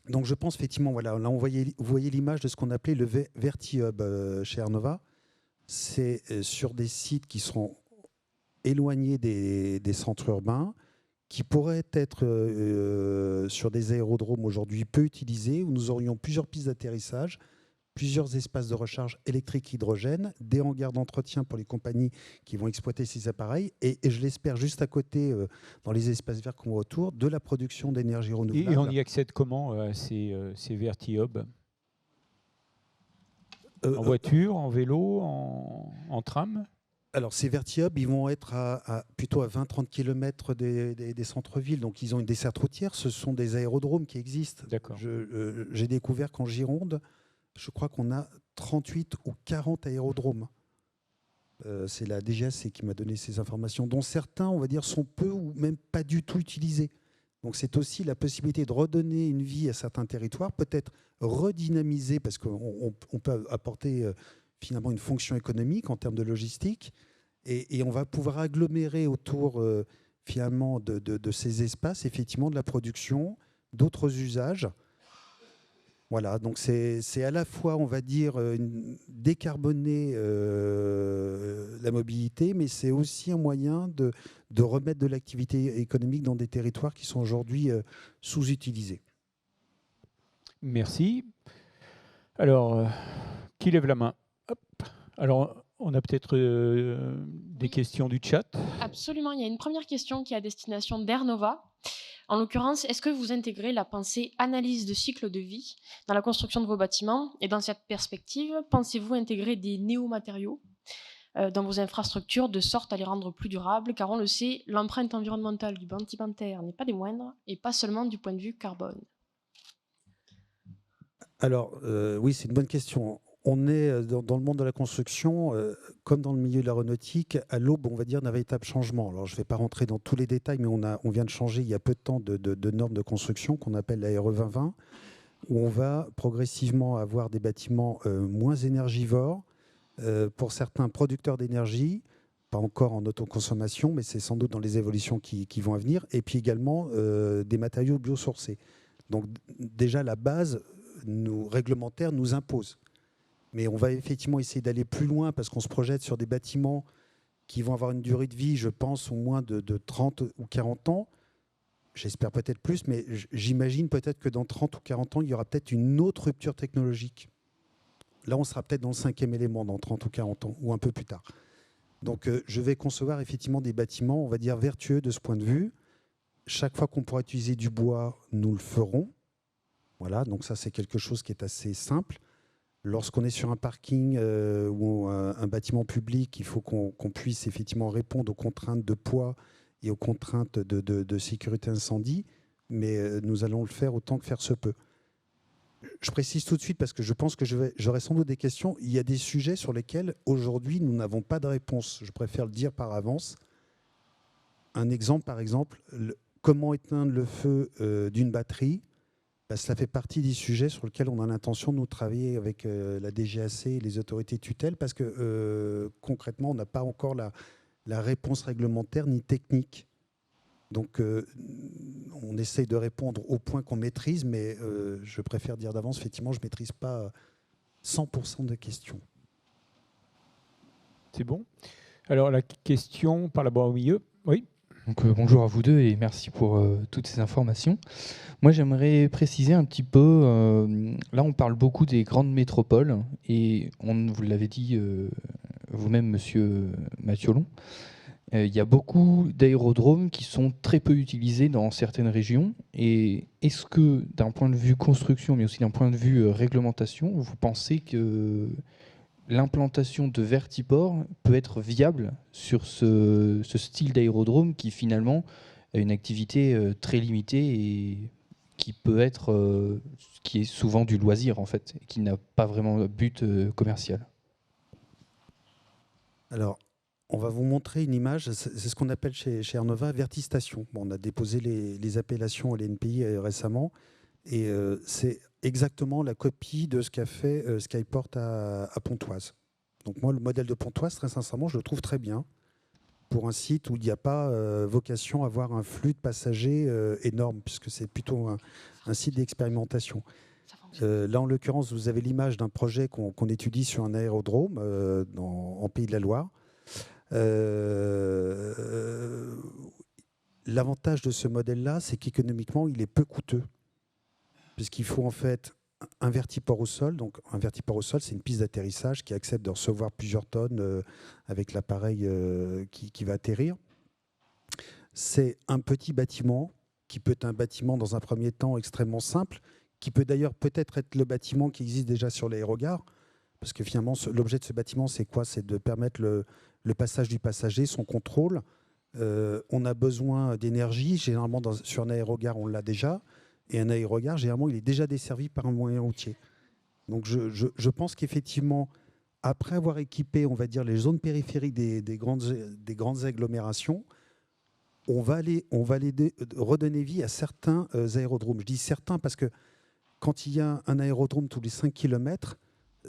Donc je pense effectivement, voilà, là vous voyez l'image de ce qu'on appelait le VertiHub chez Airnova. C'est sur des sites qui seront éloignés des centres urbains, qui pourraient être sur des aérodromes aujourd'hui peu utilisés, où nous aurions plusieurs pistes d'atterrissage, plusieurs espaces de recharge électrique hydrogène, des hangars d'entretien pour les compagnies qui vont exploiter ces appareils, et je l'espère juste à côté, dans les espaces verts qu'on voit autour, de la production d'énergie renouvelable. Et on y accède comment à ces VertiHub? En voiture, en vélo, en tram? Alors, ces VertiHub, ils vont être plutôt à 20-30 km des centres-villes. Donc, ils ont une desserte routière. Ce sont des aérodromes qui existent. D'accord. J'ai découvert qu'en Gironde, je crois qu'on a 38 ou 40 aérodromes. C'est la DGAC qui m'a donné ces informations, dont certains, on va dire, sont peu ou même pas du tout utilisés. Donc, c'est aussi la possibilité de redonner une vie à certains territoires, peut-être redynamiser, parce qu'on peut apporter finalement une fonction économique en termes de logistique, et on va pouvoir agglomérer autour finalement de ces espaces effectivement de la production, d'autres usages. Voilà, donc c'est à la fois, on va dire, décarboner la mobilité, mais c'est aussi un moyen de remettre de l'activité économique dans des territoires qui sont aujourd'hui sous-utilisés. Merci. Alors, qui lève la main? Hop. Alors, on a peut-être des questions du chat. Absolument, il y a une première question qui est à destination d'Airnova. En l'occurrence, est-ce que vous intégrez la pensée analyse de cycle de vie dans la construction de vos bâtiments? Et dans cette perspective, pensez-vous intégrer des néomatériaux dans vos infrastructures de sorte à les rendre plus durables? Car on le sait, l'empreinte environnementale du bâtiment terre n'est pas des moindres, et pas seulement du point de vue carbone. Alors, oui, c'est une bonne question. On est dans le monde de la construction, comme dans le milieu de l'aéronautique, à l'aube, on va dire, d'un véritable changement. Alors, je ne vais pas rentrer dans tous les détails, mais on vient de changer il y a peu de temps de normes de construction qu'on appelle la RE 2020, où on va progressivement avoir des bâtiments moins énergivores, pour certains producteurs d'énergie, pas encore en autoconsommation, mais c'est sans doute dans les évolutions qui vont à venir, et puis également des matériaux biosourcés. Donc déjà, la base réglementaire nous impose. Mais on va effectivement essayer d'aller plus loin parce qu'on se projette sur des bâtiments qui vont avoir une durée de vie, je pense, au moins de 30 ou 40 ans. J'espère peut-être plus, mais j'imagine peut-être que dans 30 ou 40 ans, il y aura peut-être une autre rupture technologique. Là, on sera peut-être dans le 5e élément dans 30 ou 40 ans, ou un peu plus tard. Donc, je vais concevoir effectivement des bâtiments, on va dire, vertueux de ce point de vue. Chaque fois qu'on pourra utiliser du bois, nous le ferons. Voilà, donc ça, c'est quelque chose qui est assez simple. Lorsqu'on est sur un parking ou un bâtiment public, il faut qu'on puisse effectivement répondre aux contraintes de poids et aux contraintes de sécurité incendie, mais nous allons le faire autant que faire se peut. Je précise tout de suite parce que je pense que j'aurai sans doute des questions. Il y a des sujets sur lesquels aujourd'hui nous n'avons pas de réponse. Je préfère le dire par avance. Un exemple, par exemple, comment éteindre le feu d'une batterie. Ça fait partie des sujets sur lesquels on a l'intention de nous travailler avec la DGAC et les autorités tutelles parce que concrètement, on n'a pas encore la réponse réglementaire ni technique. Donc, on essaye de répondre au point qu'on maîtrise, mais je préfère dire d'avance, effectivement, je ne maîtrise pas 100% des questions. C'est bon. Alors, la question par là-bas au milieu. Oui. Donc, bonjour à vous deux et merci pour toutes ces informations. Moi, j'aimerais préciser un petit peu, là on parle beaucoup des grandes métropoles et vous l'avez dit vous-même, monsieur Mathiolon, il y a beaucoup d'aérodromes qui sont très peu utilisés dans certaines régions. Et est-ce que d'un point de vue construction, mais aussi d'un point de vue réglementation, vous pensez que l'implantation de vertiports peut être viable sur ce style d'aérodrome qui finalement a une activité très limitée et qui peut être, qui est souvent du loisir en fait, et qui n'a pas vraiment de but commercial. Alors, on va vous montrer une image, c'est ce qu'on appelle chez Air Nova Vertistation. Bon, on a déposé les appellations à l'NPI récemment, et c'est exactement la copie de ce qu'a fait Skyport à Pontoise. Donc moi, le modèle de Pontoise, très sincèrement, je le trouve très bien pour un site où il n'y a pas vocation à avoir un flux de passagers énorme, puisque c'est plutôt un site d'expérimentation. Là, en l'occurrence, vous avez l'image d'un projet qu'on étudie sur un aérodrome en Pays de la Loire. L'avantage de ce modèle-là, c'est qu'économiquement, il est peu coûteux, puisqu'il faut en fait un vertiport au sol. Donc, un vertiport au sol, c'est une piste d'atterrissage qui accepte de recevoir plusieurs tonnes avec l'appareil qui va atterrir. C'est un petit bâtiment qui peut être un bâtiment dans un premier temps extrêmement simple, qui peut d'ailleurs peut-être être le bâtiment qui existe déjà sur l'aérogare, parce que finalement, l'objet de ce bâtiment, c'est quoi? C'est de permettre le passage du passager, son contrôle. On a besoin d'énergie. Généralement, sur un aérogare, on l'a déjà. Et un aérogare, généralement, il est déjà desservi par un moyen routier. Donc, je pense qu'effectivement, après avoir équipé, on va dire, les zones périphériques des grandes agglomérations, on va redonner vie à certains aérodromes. Je dis certains parce que quand il y a un aérodrome tous les 5 km,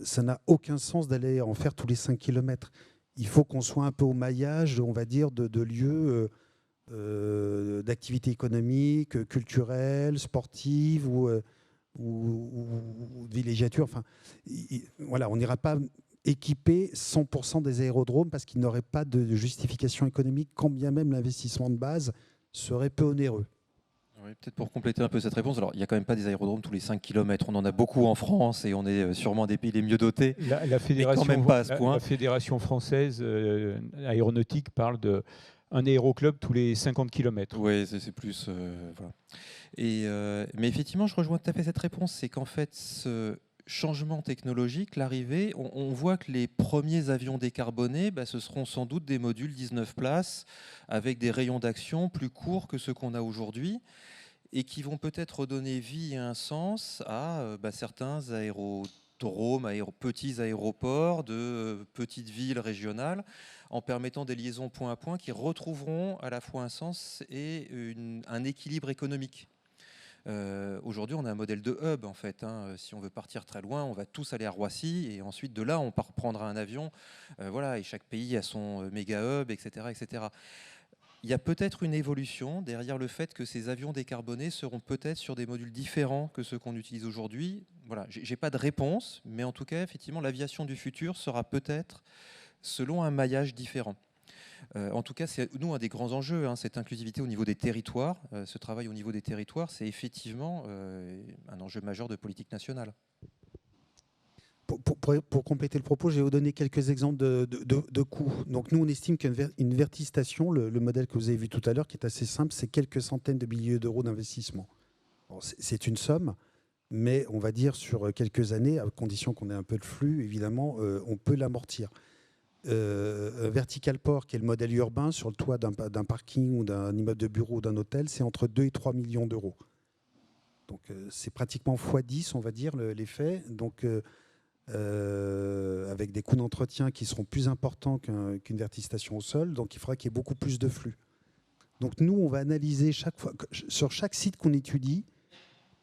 ça n'a aucun sens d'aller en faire tous les 5 km. Il faut qu'on soit un peu au maillage, on va dire, de lieux d'activités économiques, culturelles, sportives ou de villégiature. Enfin, voilà, on n'ira pas équiper 100% des aérodromes parce qu'il n'aurait pas de justification économique, quand bien même l'investissement de base serait peu onéreux. Oui, peut-être pour compléter un peu cette réponse, alors il n'y a quand même pas des aérodromes tous les 5 km, on en a beaucoup en France et on est sûrement des pays les mieux dotés. La fédération, quand même pas à ce point. La fédération française aéronautique parle d'un aéroclub tous les 50 km. Oui, c'est plus... voilà. Mais effectivement, je rejoins tout à fait cette réponse, c'est qu'en fait, ce changement technologique, l'arrivée, on voit que les premiers avions décarbonés, ce seront sans doute des modules 19 places avec des rayons d'action plus courts que ceux qu'on a aujourd'hui et qui vont peut-être redonner vie et un sens à certains aérodromes, petits aéroports de petites villes régionales en permettant des liaisons point à point qui retrouveront à la fois un sens et un équilibre économique. Aujourd'hui, on a un modèle de hub en fait. Si on veut partir très loin, on va tous aller à Roissy et ensuite de là, on prendra un avion. Voilà, et chaque pays a son méga hub, etc., etc. Il y a peut-être une évolution derrière le fait que ces avions décarbonés seront peut-être sur des modules différents que ceux qu'on utilise aujourd'hui. Voilà, j'ai pas de réponse, mais en tout cas, effectivement, l'aviation du futur sera peut-être selon un maillage différent. En tout cas, c'est nous un des grands enjeux, cette inclusivité au niveau des territoires, ce travail au niveau des territoires, c'est effectivement un enjeu majeur de politique nationale. Pour compléter le propos, je vais vous donner quelques exemples de coûts. Donc nous, on estime qu'une vertistation, le modèle que vous avez vu tout à l'heure, qui est assez simple, c'est quelques centaines de milliers d'euros d'investissement. Bon, c'est une somme, mais on va dire sur quelques années, à condition qu'on ait un peu de flux, évidemment, on peut l'amortir. Vertical Port, qui est le modèle urbain sur le toit d'un parking ou d'un immeuble de bureau ou d'un hôtel, c'est entre 2 et 3 millions d'euros. Donc c'est pratiquement x10, on va dire, l'effet. Donc avec des coûts d'entretien qui seront plus importants qu'une vertistation au sol. Donc il faudra qu'il y ait beaucoup plus de flux. Donc nous, on va analyser chaque fois, sur chaque site qu'on étudie,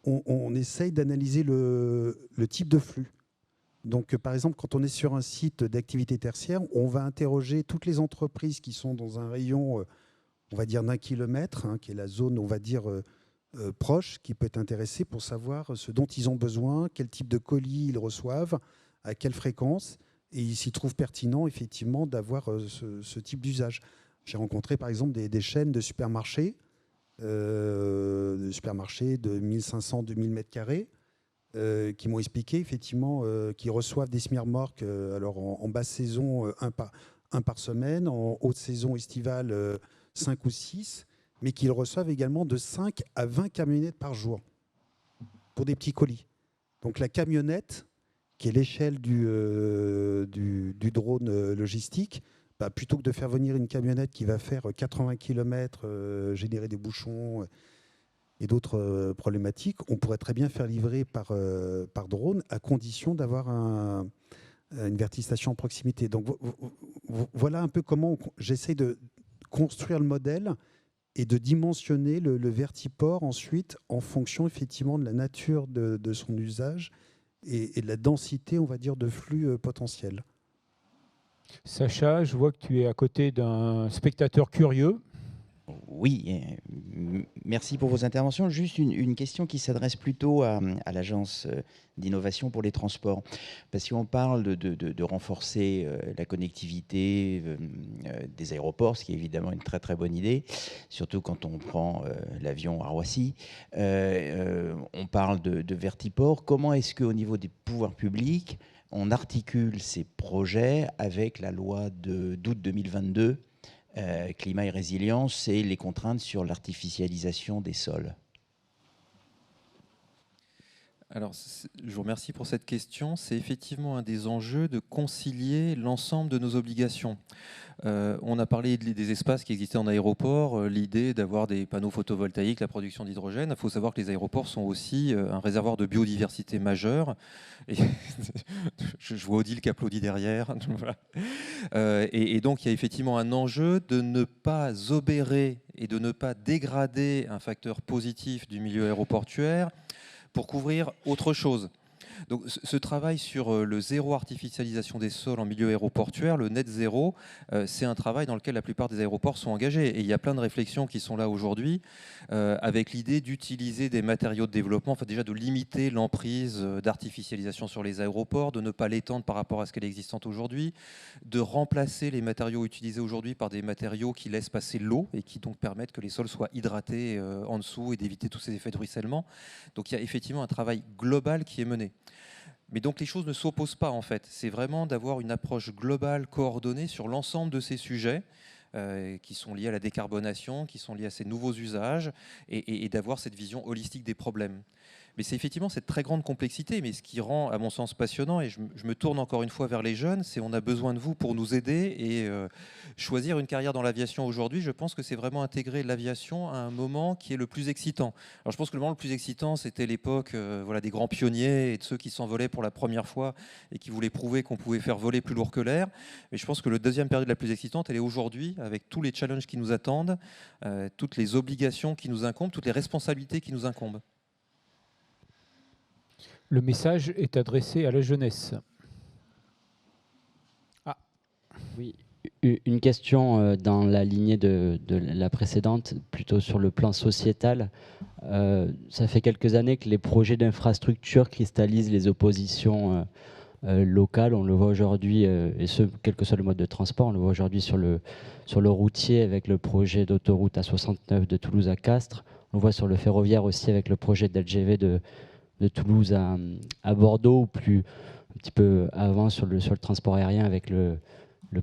on essaye d'analyser le type de flux. Donc, par exemple, quand on est sur un site d'activité tertiaire, on va interroger toutes les entreprises qui sont dans un rayon, on va dire, d'1 kilomètre, qui est la zone, on va dire, proche, qui peut être intéressée pour savoir ce dont ils ont besoin, quel type de colis ils reçoivent, à quelle fréquence, et il s'y trouve pertinent, effectivement, d'avoir ce type d'usage. J'ai rencontré, par exemple, des chaînes de supermarchés de 1500-2000 mètres carrés, qui m'ont expliqué effectivement qu'ils reçoivent des semi-remorques alors en basse saison un par semaine, en haute saison estivale 5 ou 6, mais qu'ils reçoivent également de 5 à 20 camionnettes par jour pour des petits colis. Donc la camionnette qui est l'échelle du drone logistique, bah, plutôt que de faire venir une camionnette qui va faire 80 km, générer des bouchons et d'autres problématiques, on pourrait très bien faire livrer par drone, à condition d'avoir une vertistation en proximité. Donc voilà un peu comment j'essaie de construire le modèle et de dimensionner le vertiport ensuite en fonction effectivement de la nature de son usage et de la densité, on va dire, de flux potentiel. Sacha, je vois que tu es à côté d'un spectateur curieux. Oui, merci pour vos interventions. Juste une question qui s'adresse plutôt à l'Agence d'innovation pour les transports. Parce qu'on parle de renforcer la connectivité des aéroports, ce qui est évidemment une très très bonne idée, surtout quand on prend l'avion à Roissy. On parle de vertiport. Comment est-ce qu'au niveau des pouvoirs publics, on articule ces projets avec la loi d'août 2022 climat et résilience et les contraintes sur l'artificialisation des sols? Alors, je vous remercie pour cette question. C'est effectivement un des enjeux de concilier l'ensemble de nos obligations. On a parlé des espaces qui existaient en aéroport, l'idée d'avoir des panneaux photovoltaïques, la production d'hydrogène. Il faut savoir que les aéroports sont aussi un réservoir de biodiversité majeur. Et je vois Odile qui applaudit derrière. Et donc, il y a effectivement un enjeu de ne pas obérer et de ne pas dégrader un facteur positif du milieu aéroportuaire pour couvrir autre chose. Donc, ce travail sur le zéro artificialisation des sols en milieu aéroportuaire, le net zéro, c'est un travail dans lequel la plupart des aéroports sont engagés. Et il y a plein de réflexions qui sont là aujourd'hui, avec l'idée d'utiliser des matériaux de développement, enfin déjà de limiter l'emprise d'artificialisation sur les aéroports, de ne pas l'étendre par rapport à ce qu'elle est existante aujourd'hui, de remplacer les matériaux utilisés aujourd'hui par des matériaux qui laissent passer l'eau et qui donc permettent que les sols soient hydratés en dessous et d'éviter tous ces effets de ruissellement. Donc il y a effectivement un travail global qui est mené. Mais donc les choses ne s'opposent pas en fait. C'est vraiment d'avoir une approche globale, coordonnée sur l'ensemble de ces sujets qui sont liés à la décarbonation, qui sont liés à ces nouveaux usages et d'avoir cette vision holistique des problèmes. Mais c'est effectivement cette très grande complexité, mais ce qui rend, à mon sens, passionnant, et je me tourne encore une fois vers les jeunes, c'est on a besoin de vous pour nous aider et choisir une carrière dans l'aviation aujourd'hui. Je pense que c'est vraiment intégrer l'aviation à un moment qui est le plus excitant. Alors je pense que le moment le plus excitant, c'était l'époque voilà, des grands pionniers et de ceux qui s'envolaient pour la première fois et qui voulaient prouver qu'on pouvait faire voler plus lourd que l'air. Mais je pense que la deuxième période la plus excitante, elle est aujourd'hui, avec tous les challenges qui nous attendent, toutes les obligations qui nous incombent, toutes les responsabilités qui nous incombent. Le message est adressé à la jeunesse. Ah. Oui, une question dans la lignée de la précédente, plutôt sur le plan sociétal. Ça fait quelques années que les projets d'infrastructure cristallisent les oppositions locales. On le voit aujourd'hui, et ce, quel que soit le mode de transport, on le voit aujourd'hui sur le routier avec le projet d'autoroute A69 de Toulouse à Castres. On le voit sur le ferroviaire aussi avec le projet d'LGV de Toulouse à Bordeaux, ou plus un petit peu avant sur le transport aérien avec le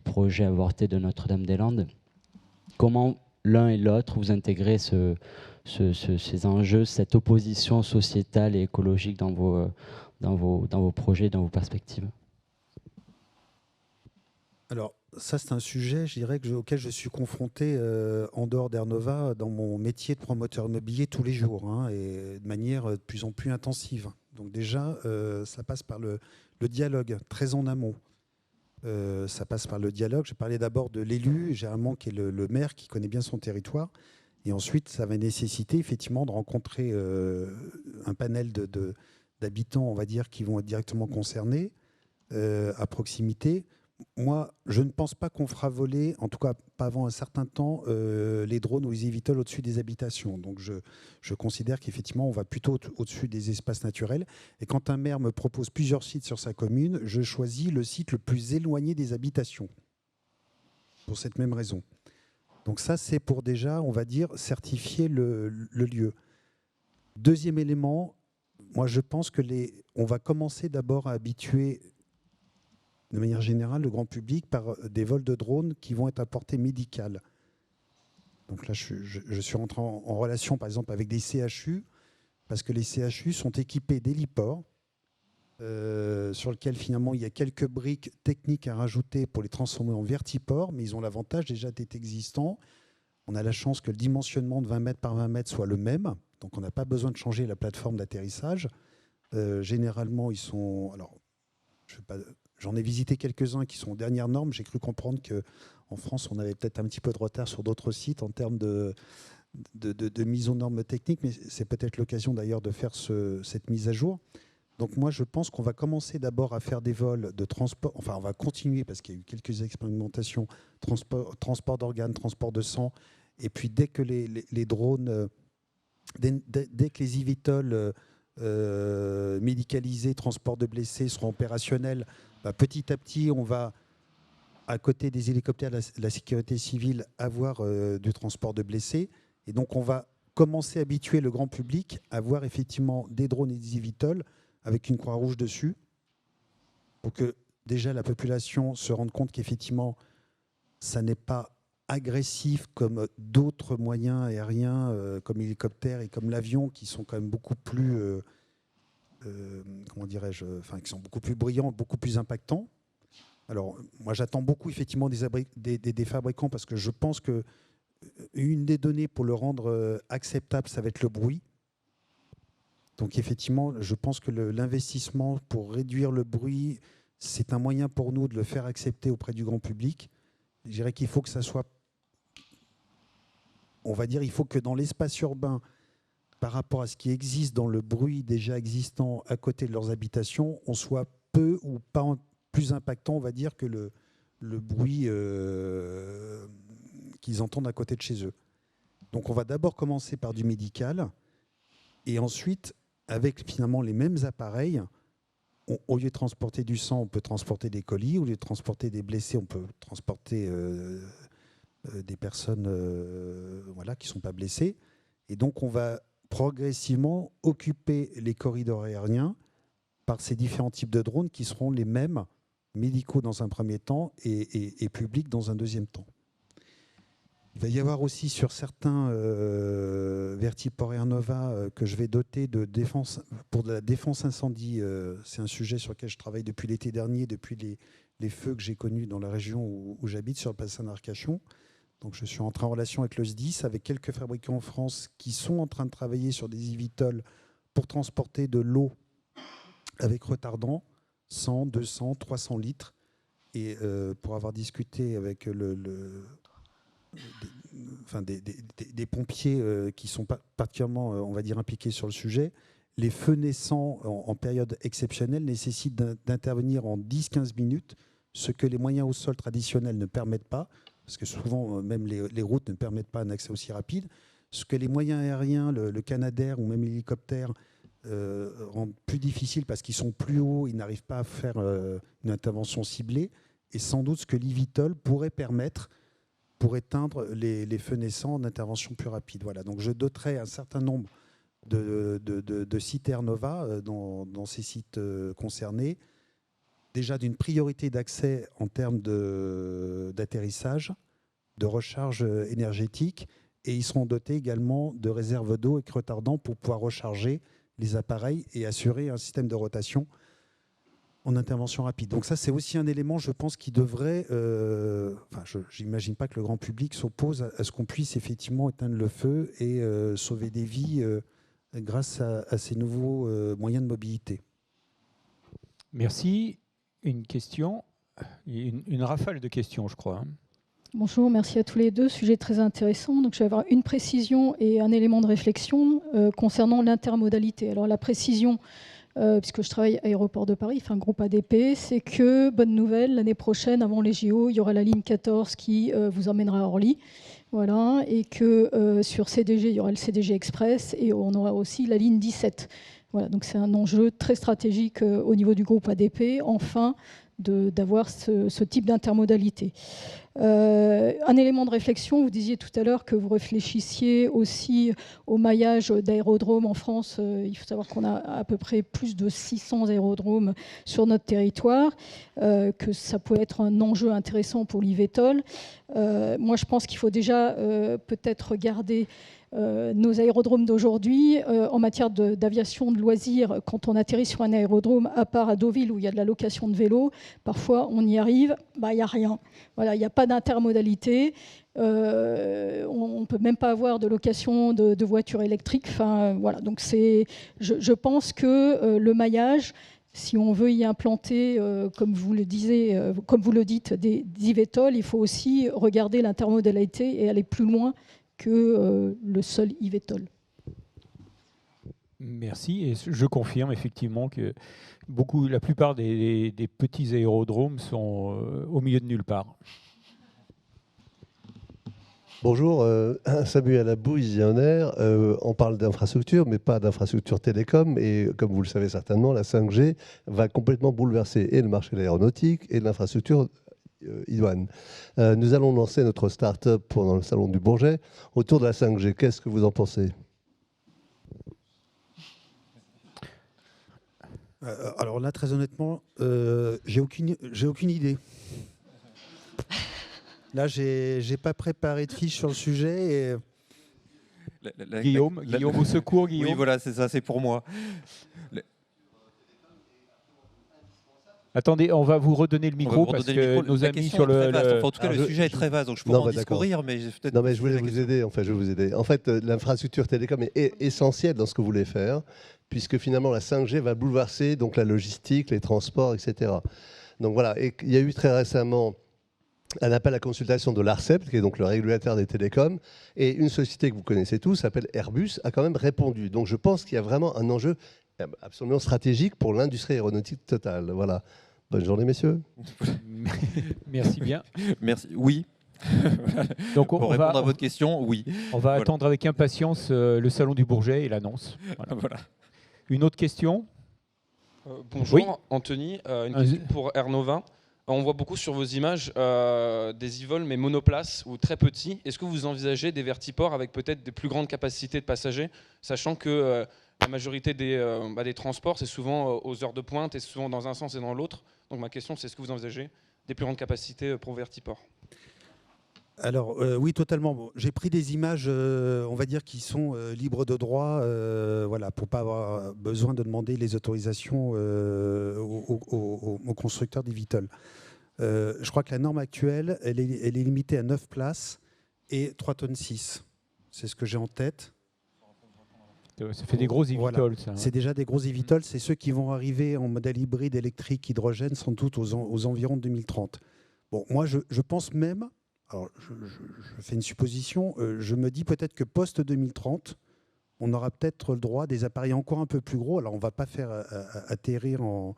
projet avorté de Notre-Dame-des-Landes. Comment l'un et l'autre vous intégrez ces enjeux, cette opposition sociétale et écologique dans vos projets, dans vos perspectives? Alors, ça, c'est un sujet, je dirais, auquel je suis confronté en dehors d'Air-Nova dans mon métier de promoteur immobilier tous les jours, hein, et de manière de plus en plus intensive. Donc déjà, ça passe par le dialogue, très en amont. Ça passe par le dialogue. Je parlais d'abord de l'élu, généralement, qui est le maire, qui connaît bien son territoire. Et ensuite, ça va nécessiter effectivement de rencontrer un panel d'habitants, on va dire, qui vont être directement concernés à proximité. Moi, je ne pense pas qu'on fera voler, en tout cas pas avant un certain temps, les drones ou les eVTOL au-dessus des habitations. Donc je considère qu'effectivement, on va plutôt au-dessus des espaces naturels. Et quand un maire me propose plusieurs sites sur sa commune, je choisis le site le plus éloigné des habitations, pour cette même raison. Donc ça, c'est pour déjà, on va dire, certifier le lieu. Deuxième élément, moi je pense que on va commencer d'abord à habituer de manière générale le grand public par des vols de drones qui vont être à portée médicale. Donc là, je suis rentré en relation, par exemple, avec des CHU, parce que les CHU sont équipés d'héliports sur lequel finalement il y a quelques briques techniques à rajouter pour les transformer en vertiports, mais ils ont l'avantage déjà d'être existants. On a la chance que le dimensionnement de 20 mètres par 20 mètres soit le même, donc on n'a pas besoin de changer la plateforme d'atterrissage. Généralement, ils sont... Alors, j'en ai visité quelques-uns qui sont aux dernières normes. J'ai cru comprendre qu'en France, on avait peut-être un petit peu de retard sur d'autres sites en termes de mise aux normes techniques, mais c'est peut-être l'occasion d'ailleurs de faire cette mise à jour. Donc moi, je pense qu'on va commencer d'abord à faire des vols de transport, enfin on va continuer parce qu'il y a eu quelques expérimentations, transport d'organes, transport de sang, et puis dès que les drones, dès que les eVTOL médicalisés, transport de blessés seront opérationnels, petit à petit, on va, à côté des hélicoptères de la sécurité civile, avoir du transport de blessés. Et donc, on va commencer à habituer le grand public à voir effectivement des drones et des eVTOL avec une Croix-Rouge dessus, pour que déjà la population se rende compte qu'effectivement, ça n'est pas agressif comme d'autres moyens aériens, comme l'hélicoptère et comme l'avion, qui sont quand même beaucoup plus, comment dirais-je, enfin, qui sont beaucoup plus brillants, beaucoup plus impactants. Alors, moi, j'attends beaucoup effectivement des fabricants, parce que je pense que une des données pour le rendre acceptable, ça va être le bruit. Donc effectivement, je pense que l'investissement pour réduire le bruit, c'est un moyen pour nous de le faire accepter auprès du grand public. Je dirais qu'il faut que ça soit... On va dire, il faut que dans l'espace urbain, par rapport à ce qui existe dans le bruit déjà existant à côté de leurs habitations, on soit peu ou pas plus impactant, on va dire, que le bruit qu'ils entendent à côté de chez eux. Donc on va d'abord commencer par du médical, et ensuite, avec finalement les mêmes appareils, au lieu de transporter du sang, on peut transporter des colis, au lieu de transporter des blessés, on peut transporter des personnes voilà, qui ne sont pas blessées. Et donc on va progressivement occuper les corridors aériens par ces différents types de drones qui seront les mêmes, médicaux dans un premier temps et publics dans un deuxième temps. Il va y avoir aussi sur certains vertiports Air Nova que je vais doter de défense, pour de la défense incendie. C'est un sujet sur lequel je travaille depuis l'été dernier, depuis les feux que j'ai connus dans la région où j'habite, sur le bassin d'Arcachon. Donc je suis entré en relation avec le SDIS, avec quelques fabricants en France qui sont en train de travailler sur des eVTOL pour transporter de l'eau avec retardant, 100, 200, 300 litres. Et pour avoir discuté avec des pompiers qui sont particulièrement, on va dire, impliqués sur le sujet, les feux naissants en période exceptionnelle nécessitent d'intervenir en 10-15 minutes, ce que les moyens au sol traditionnels ne permettent pas, parce que souvent même les routes ne permettent pas un accès aussi rapide, ce que les moyens aériens, le Canadair ou même l'hélicoptère rendent plus difficile parce qu'ils sont plus hauts, ils n'arrivent pas à faire une intervention ciblée, et sans doute ce que l'eVTOL pourrait permettre pour éteindre les feux naissants en intervention plus rapide. Voilà. Donc je doterai un certain nombre de sites Air Nova dans ces sites concernés, déjà d'une priorité d'accès en termes d'atterrissage, de recharge énergétique, et ils seront dotés également de réserves d'eau et retardants pour pouvoir recharger les appareils et assurer un système de rotation en intervention rapide. Donc ça, c'est aussi un élément, je pense, qui devrait... je n'imagine pas que le grand public s'oppose à ce qu'on puisse effectivement éteindre le feu et sauver des vies grâce à ces nouveaux moyens de mobilité. Merci. Une question, une rafale de questions, je crois. Bonjour, merci à tous les deux. Sujet très intéressant. Donc, je vais avoir une précision et un élément de réflexion concernant l'intermodalité. Alors, la précision, puisque je travaille à Aéroport de Paris, enfin groupe ADP, c'est que, bonne nouvelle, l'année prochaine, avant les JO, il y aura la ligne 14 qui vous emmènera à Orly. Voilà, et que sur CDG, il y aura le CDG Express et on aura aussi la ligne 17. Voilà, donc c'est un enjeu très stratégique au niveau du groupe ADP, enfin, d'avoir ce type d'intermodalité. Un élément de réflexion, vous disiez tout à l'heure que vous réfléchissiez aussi au maillage d'aérodromes en France. Il faut savoir qu'on a à peu près plus de 600 aérodromes sur notre territoire, que ça peut être un enjeu intéressant pour l'eVTOL. Moi, je pense qu'il faut déjà peut-être regarder nos aérodromes d'aujourd'hui, en matière d'aviation de loisirs, quand on atterrit sur un aérodrome, à part à Deauville où il y a de la location de vélos, parfois on y arrive, il n'y a rien. Voilà, il n'y a pas d'intermodalité. On ne peut même pas avoir de location de voitures électriques. Enfin, voilà. Donc je pense que le maillage, si on veut y implanter, comme vous le dites, des eVTOL, il faut aussi regarder l'intermodalité et aller plus loin que le seul eVTOL. Merci. Et je confirme effectivement que la plupart des petits aérodromes sont au milieu de nulle part. Bonjour, Samuel Abou, Visionnaire. On parle d'infrastructure, mais pas d'infrastructure télécom. Et comme vous le savez certainement, la 5G va complètement bouleverser et le marché de l'aéronautique et de l'infrastructure idoine. Nous allons lancer notre start-up pendant le salon du Bourget autour de la 5G. Qu'est-ce que vous en pensez ? Alors là, très honnêtement, j'ai aucune idée. Là, j'ai pas préparé de fiche sur le sujet. Et... Guillaume, au secours, Guillaume. Oui, voilà, c'est ça, c'est pour moi. Attendez, on va vous redonner le micro parce que nos amis sur le... En tout cas, le sujet est très vaste, donc je pourrais en discourir, mais peut-être... Non, mais je voulais vous aider. En fait, l'infrastructure télécom est essentielle dans ce que vous voulez faire, puisque finalement, la 5G va bouleverser donc, la logistique, les transports, etc. Donc voilà, et il y a eu très récemment un appel à consultation de l'ARCEP, qui est donc le régulateur des télécoms, et une société que vous connaissez tous, s'appelle Airbus, a quand même répondu. Donc je pense qu'il y a vraiment un enjeu absolument stratégique pour l'industrie aéronautique totale. Voilà. Bonne journée, messieurs. Merci bien. Merci. Oui. Donc pour répondre à votre question, oui. On va attendre avec impatience le salon du Bourget et l'annonce. Voilà. Une autre question ? Bonjour, oui. Anthony. Une question pour Air Nova. On voit beaucoup sur vos images des e-vols, mais monoplaces ou très petits. Est-ce que vous envisagez des vertiports avec peut-être des plus grandes capacités de passagers, sachant que la majorité des transports, c'est souvent aux heures de pointe et souvent dans un sens et dans l'autre. Donc ma question, c'est est-ce que vous envisagez des plus grandes capacités pour vertiports ? Alors oui, totalement. Bon, j'ai pris des images, on va dire, qui sont libres de droit, voilà, pour pas avoir besoin de demander les autorisations aux constructeurs d'eVTOL. Je crois que la norme actuelle, elle est limitée à 9 places et 3,6 tonnes. C'est ce que j'ai en tête. Ça fait des gros eVTOL, voilà. Ça. C'est déjà des gros eVTOL. C'est ceux qui vont arriver en modèle hybride, électrique, hydrogène, sans doute aux environs de 2030. Bon, moi, je pense même... Alors, je fais une supposition. Je me dis peut-être que post-2030, on aura peut-être le droit à des appareils encore un peu plus gros. Alors, on ne va pas faire atterrir en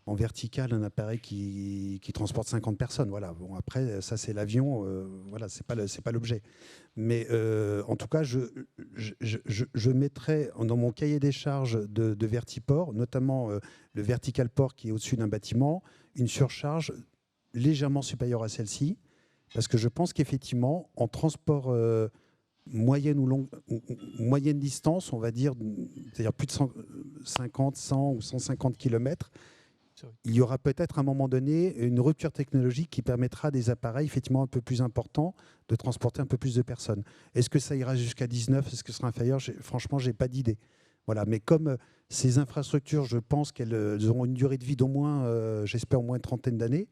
vertical un appareil qui transporte 50 personnes. Voilà. Bon, après, ça, c'est l'avion. Voilà, c'est pas l'objet. Mais en tout cas, je mettrai dans mon cahier des charges de vertiport, notamment le vertical port qui est au-dessus d'un bâtiment, une surcharge légèrement supérieure à celle-ci. Parce que je pense qu'effectivement, en transport moyenne distance, on va dire, c'est-à-dire plus de 50, 100 ou 150 km, il y aura peut-être à un moment donné une rupture technologique qui permettra à des appareils effectivement un peu plus importants de transporter un peu plus de personnes. Est-ce que ça ira jusqu'à 19 ? Est-ce que ce sera inférieur ? Franchement, je n'ai pas d'idée. Voilà. Mais comme ces infrastructures, je pense qu'elles auront une durée de vie d'au moins, j'espère, au moins une trentaine d'années.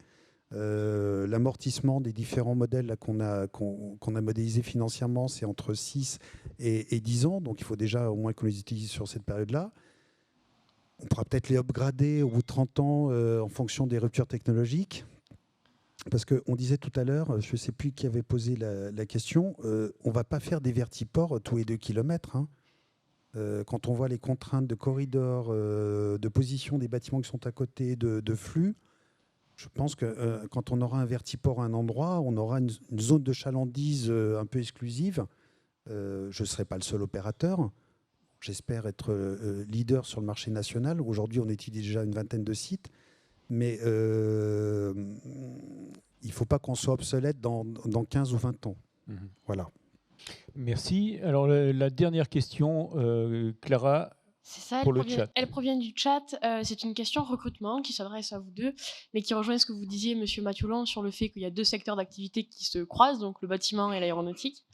L'amortissement des différents modèles qu'on a modélisés financièrement, c'est entre 6 et 10 ans. Donc, il faut déjà au moins qu'on les utilise sur cette période-là. On pourra peut-être les upgrader au bout de 30 ans en fonction des ruptures technologiques. Parce qu'on disait tout à l'heure, je ne sais plus qui avait posé la question, on ne va pas faire des vertiports tous les 2 km. Hein. Quand on voit les contraintes de corridor, de position des bâtiments qui sont à côté, de flux, je pense que quand on aura un vertiport à un endroit, on aura une zone de chalandise un peu exclusive. Je ne serai pas le seul opérateur. J'espère être leader sur le marché national. Aujourd'hui, on étudie déjà une vingtaine de sites. Mais il ne faut pas qu'on soit obsolète dans 15 ou 20 ans. Voilà. Merci. Alors, la dernière question, Clara. C'est ça, pour le chat. elle provient du chat. C'est une question recrutement qui s'adresse à vous deux, mais qui rejoint ce que vous disiez, Monsieur Mathiolon, sur le fait qu'il y a deux secteurs d'activité qui se croisent, donc le bâtiment et l'aéronautique.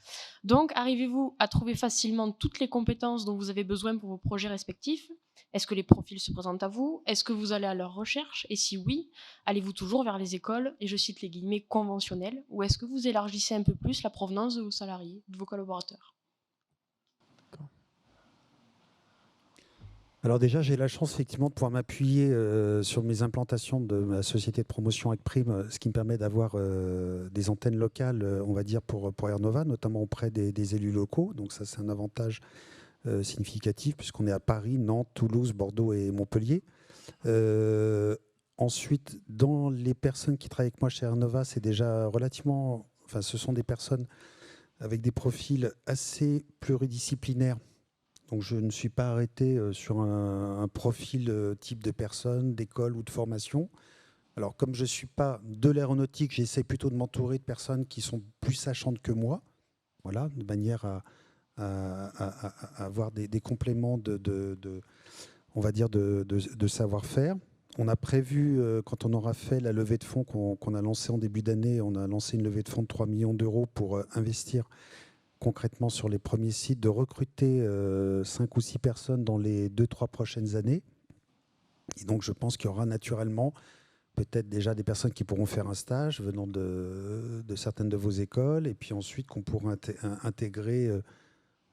Donc, arrivez-vous à trouver facilement toutes les compétences dont vous avez besoin pour vos projets respectifs? Est-ce que les profils se présentent à vous? Est-ce que vous allez à leur recherche? Et si oui, allez-vous toujours vers les écoles, et je cite les guillemets, conventionnelles, ou est-ce que vous élargissez un peu plus la provenance de vos salariés, de vos collaborateurs? Alors déjà, j'ai la chance effectivement de pouvoir m'appuyer sur mes implantations de ma société de promotion Acprime, ce qui me permet d'avoir des antennes locales, on va dire, pour Air Nova, notamment auprès des élus locaux. Donc ça, c'est un avantage significatif puisqu'on est à Paris, Nantes, Toulouse, Bordeaux et Montpellier. Ensuite, dans les personnes qui travaillent avec moi chez Air Nova, c'est déjà relativement... Enfin, ce sont des personnes avec des profils assez pluridisciplinaires. Donc je ne suis pas arrêté sur un profil type de personne, d'école ou de formation. Alors comme je ne suis pas de l'aéronautique, j'essaie plutôt de m'entourer de personnes qui sont plus sachantes que moi, voilà, de manière à avoir des compléments on va dire de savoir-faire. On a prévu, quand on aura fait la levée de fonds qu'on a lancée en début d'année, on a lancé une levée de fonds de 3 millions d'euros pour investir concrètement sur les premiers sites, de recruter 5 ou 6 personnes dans les 2-3 prochaines années. Et donc je pense qu'il y aura naturellement peut-être déjà des personnes qui pourront faire un stage venant de certaines de vos écoles, et puis ensuite qu'on pourra intégrer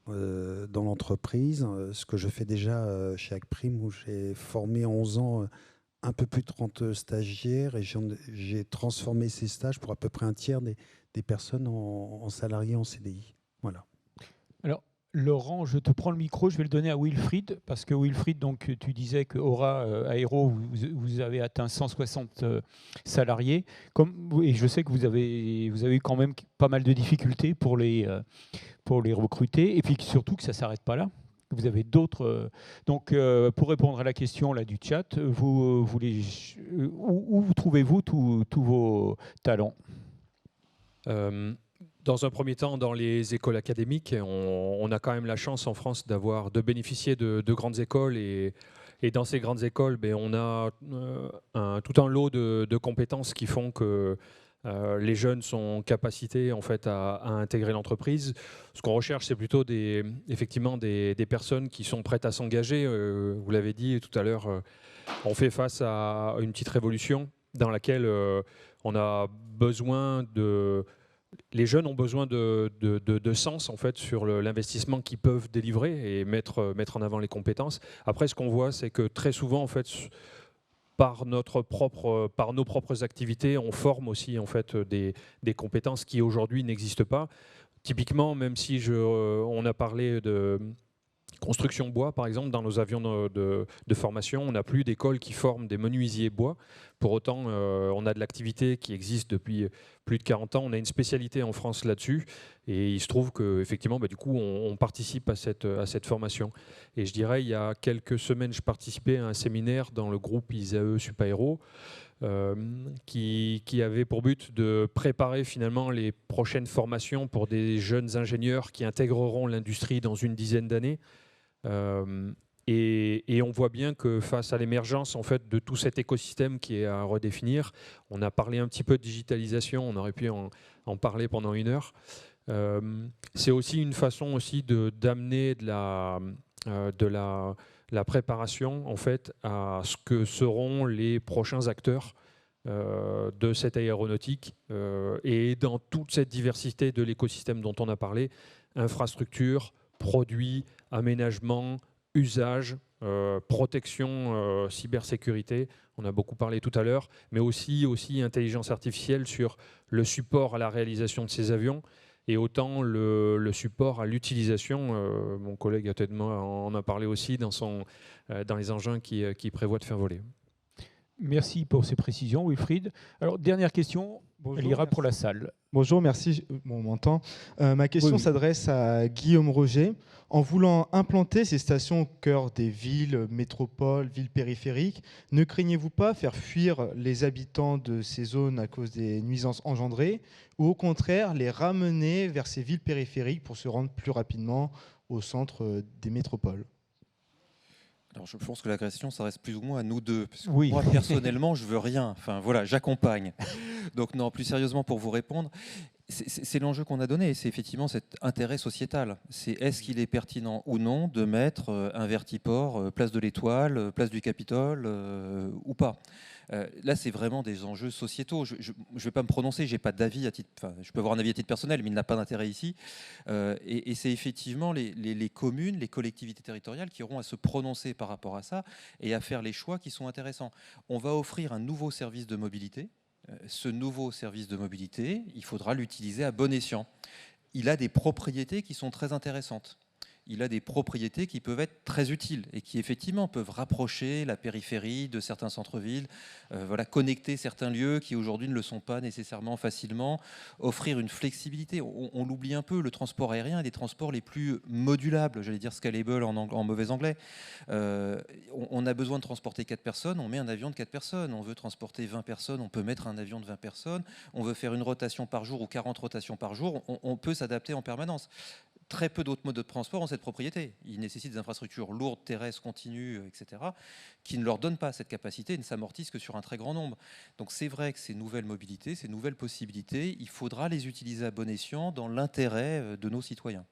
dans l'entreprise, ce que je fais déjà chez Acprime, où j'ai formé en 11 ans un peu plus de 30 stagiaires, et j'ai transformé ces stages pour à peu près un tiers des personnes en salariés en CDI. Voilà. Alors, Laurent, je te prends le micro, je vais le donner à Wilfried, parce que Wilfried, donc, tu disais que Aura Aéro, vous avez atteint 160 salariés, et je sais que vous avez eu quand même pas mal de difficultés pour les recruter, et puis surtout que ça ne s'arrête pas là. Vous avez d'autres... Donc, pour répondre à la question là, du chat, où trouvez-vous tous vos talents? Dans un premier temps, dans les écoles académiques, on a quand même la chance en France de bénéficier de grandes écoles, et dans ces grandes écoles, on a tout un lot de compétences qui font que les jeunes sont en capacité en fait, à intégrer l'entreprise. Ce qu'on recherche, c'est plutôt effectivement des personnes qui sont prêtes à s'engager. Vous l'avez dit tout à l'heure, on fait face à une petite révolution dans laquelle on a besoin les jeunes ont besoin de sens en fait, sur l'investissement qu'ils peuvent délivrer et mettre en avant les compétences. Après, ce qu'on voit, c'est que très souvent, en fait, par nos propres activités, on forme aussi en fait, des compétences qui aujourd'hui n'existent pas. Typiquement, même si on a parlé de construction bois, par exemple, dans nos avions de formation, on n'a plus d'écoles qui forment des menuisiers bois. Pour autant, on a de l'activité qui existe depuis plus de 40 ans. On a une spécialité en France là-dessus. Et il se trouve qu'effectivement, du coup, on participe à cette formation. Et je dirais, il y a quelques semaines, je participais à un séminaire dans le groupe ISAE Supaéro, qui avait pour but de préparer finalement les prochaines formations pour des jeunes ingénieurs qui intégreront l'industrie dans une dizaine d'années. Et on voit bien que face à l'émergence en fait, de tout cet écosystème qui est à redéfinir, on a parlé un petit peu de digitalisation, on aurait pu en parler pendant une heure. C'est aussi une façon aussi d'amener de la préparation en fait, à ce que seront les prochains acteurs de cette aéronautique, et dans toute cette diversité de l'écosystème dont on a parlé, infrastructure, produits, aménagement, usage, protection, cybersécurité, on a beaucoup parlé tout à l'heure, mais aussi intelligence artificielle sur le support à la réalisation de ces avions, et autant le support à l'utilisation. Mon collègue en a parlé aussi dans les engins qui prévoit de faire voler. Merci pour ces précisions, Wilfried. Alors, dernière question, elle ira pour la salle. Bonjour, merci. Bon, on m'entend. Ma question s'adresse à Guillaume Roger. En voulant implanter ces stations au cœur des villes, métropoles, villes périphériques, ne craignez-vous pas faire fuir les habitants de ces zones à cause des nuisances engendrées, ou au contraire les ramener vers ces villes périphériques pour se rendre plus rapidement au centre des métropoles? Alors, je pense que la question, ça reste plus ou moins à nous deux. Parce que Oui. moi, personnellement, je veux rien. Enfin, voilà, j'accompagne. Donc, non, plus sérieusement, pour vous répondre, c'est l'enjeu qu'on a donné. C'est effectivement cet intérêt sociétal. C'est est-ce qu'il est pertinent ou non de mettre un vertiport place de l'Étoile, place du Capitole ou pas. Là, c'est vraiment des enjeux sociétaux. Je ne vais pas me prononcer, j'ai pas d'avis à titre. Enfin, je peux avoir un avis à titre personnel, mais il n'a pas d'intérêt ici. Et c'est effectivement les communes, les collectivités territoriales qui auront à se prononcer par rapport à ça et à faire les choix qui sont intéressants. On va offrir un nouveau service de mobilité. Ce nouveau service de mobilité, il faudra l'utiliser à bon escient. Il a des propriétés qui sont très intéressantes. Il a des propriétés qui peuvent être très utiles et qui effectivement peuvent rapprocher la périphérie de certains centres-villes, voilà, connecter certains lieux qui aujourd'hui ne le sont pas nécessairement facilement, offrir une flexibilité. On l'oublie un peu, le transport aérien est des transports les plus modulables, j'allais dire scalable en mauvais anglais. On a besoin de transporter 4 personnes, on met un avion de 4 personnes. On veut transporter 20 personnes, on peut mettre un avion de 20 personnes. On veut faire une rotation par jour ou 40 rotations par jour, on peut s'adapter en permanence. Très peu d'autres modes de transport ont cette propriété. Ils nécessitent des infrastructures lourdes, terrestres, continues, etc., qui ne leur donnent pas cette capacité et ne s'amortissent que sur un très grand nombre. Donc c'est vrai que ces nouvelles mobilités, ces nouvelles possibilités, il faudra les utiliser à bon escient dans l'intérêt de nos citoyens.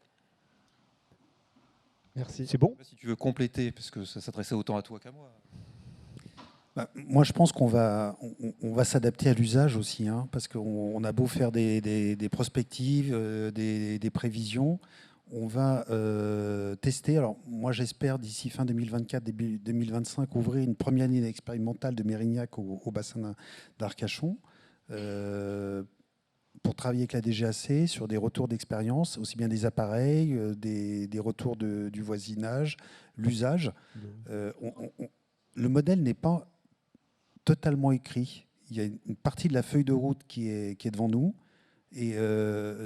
Merci. C'est bon ? Si tu veux compléter, parce que ça s'adressait autant à toi qu'à moi. Moi, je pense qu'on va s'adapter à l'usage aussi, hein, parce qu'on a beau faire des prospectives, des prévisions, on va tester. Alors, moi, j'espère d'ici fin 2024, début 2025, ouvrir une première ligne expérimentale de Mérignac au bassin d'Arcachon pour travailler avec la DGAC sur des retours d'expérience, aussi bien des appareils, des retours du voisinage, l'usage. Le modèle n'est pas totalement écrit. Il y a une partie de la feuille de route qui est devant nous. Et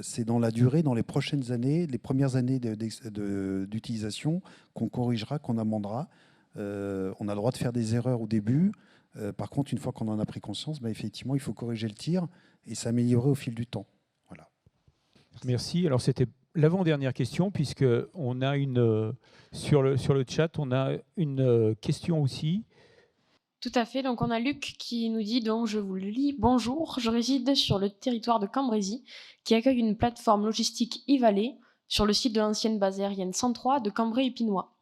c'est dans la durée, dans les prochaines années, les premières années d'utilisation, qu'on corrigera, qu'on amendera. On a le droit de faire des erreurs au début. Par contre, une fois qu'on en a pris conscience, effectivement, il faut corriger le tir et s'améliorer au fil du temps. Voilà. Merci. Alors, c'était l'avant-dernière question, puisque on a sur le chat, on a une question aussi. Tout à fait. Donc, on a Luc qui nous dit, donc je vous le lis, bonjour, je réside sur le territoire de Cambrésis, qui accueille une plateforme logistique e-Valley sur le site de l'ancienne base aérienne 103 de Cambrai-Épinois.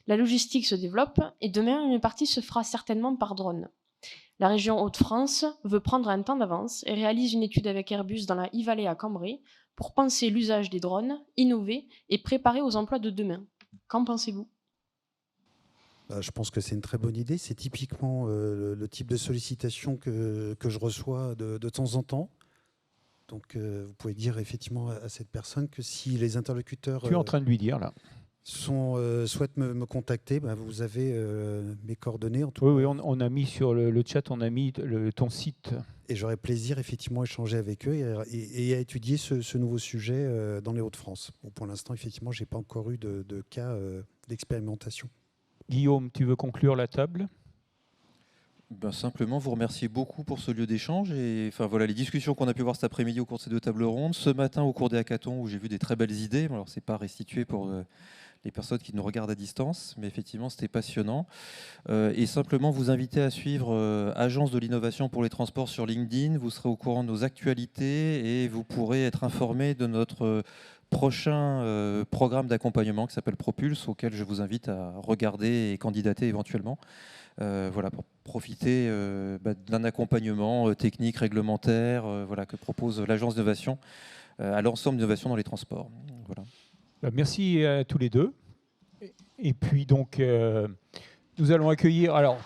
La logistique se développe et demain, une partie se fera certainement par drone. La région Hauts-de-France veut prendre un temps d'avance et réalise une étude avec Airbus dans la e-Valley à Cambrai pour penser l'usage des drones, innover et préparer aux emplois de demain. Qu'en pensez-vous ? Je pense que c'est une très bonne idée. C'est typiquement le type de sollicitation que je reçois de temps en temps. Donc, vous pouvez dire effectivement à cette personne que si les interlocuteurs... Tu es en train de lui dire, là. Souhaitent me contacter, vous avez mes coordonnées. En tout oui, on a mis sur le chat, on a mis ton site. Et j'aurai plaisir effectivement à échanger avec eux et à étudier ce nouveau sujet dans les Hauts-de-France. Bon, pour l'instant, effectivement, je n'ai pas encore eu de cas d'expérimentation. Guillaume, tu veux conclure la table ? Simplement vous remercier beaucoup pour ce lieu d'échange et voilà, les discussions qu'on a pu voir cet après-midi au cours de ces 2 tables rondes, ce matin au cours des hackathons où j'ai vu des très belles idées. Alors c'est pas restitué pour les personnes qui nous regardent à distance, mais effectivement c'était passionnant. Et simplement vous inviter à suivre Agence de l'innovation pour les transports sur LinkedIn. Vous serez au courant de nos actualités et vous pourrez être informé de notre prochain programme d'accompagnement qui s'appelle Propulse, auquel je vous invite à regarder et candidater éventuellement. Voilà, pour profiter d'un accompagnement technique, réglementaire, que propose l'Agence d'innovation à l'ensemble d'innovation dans les transports. Voilà. Merci à tous les deux. Et puis donc, nous allons accueillir... Alors,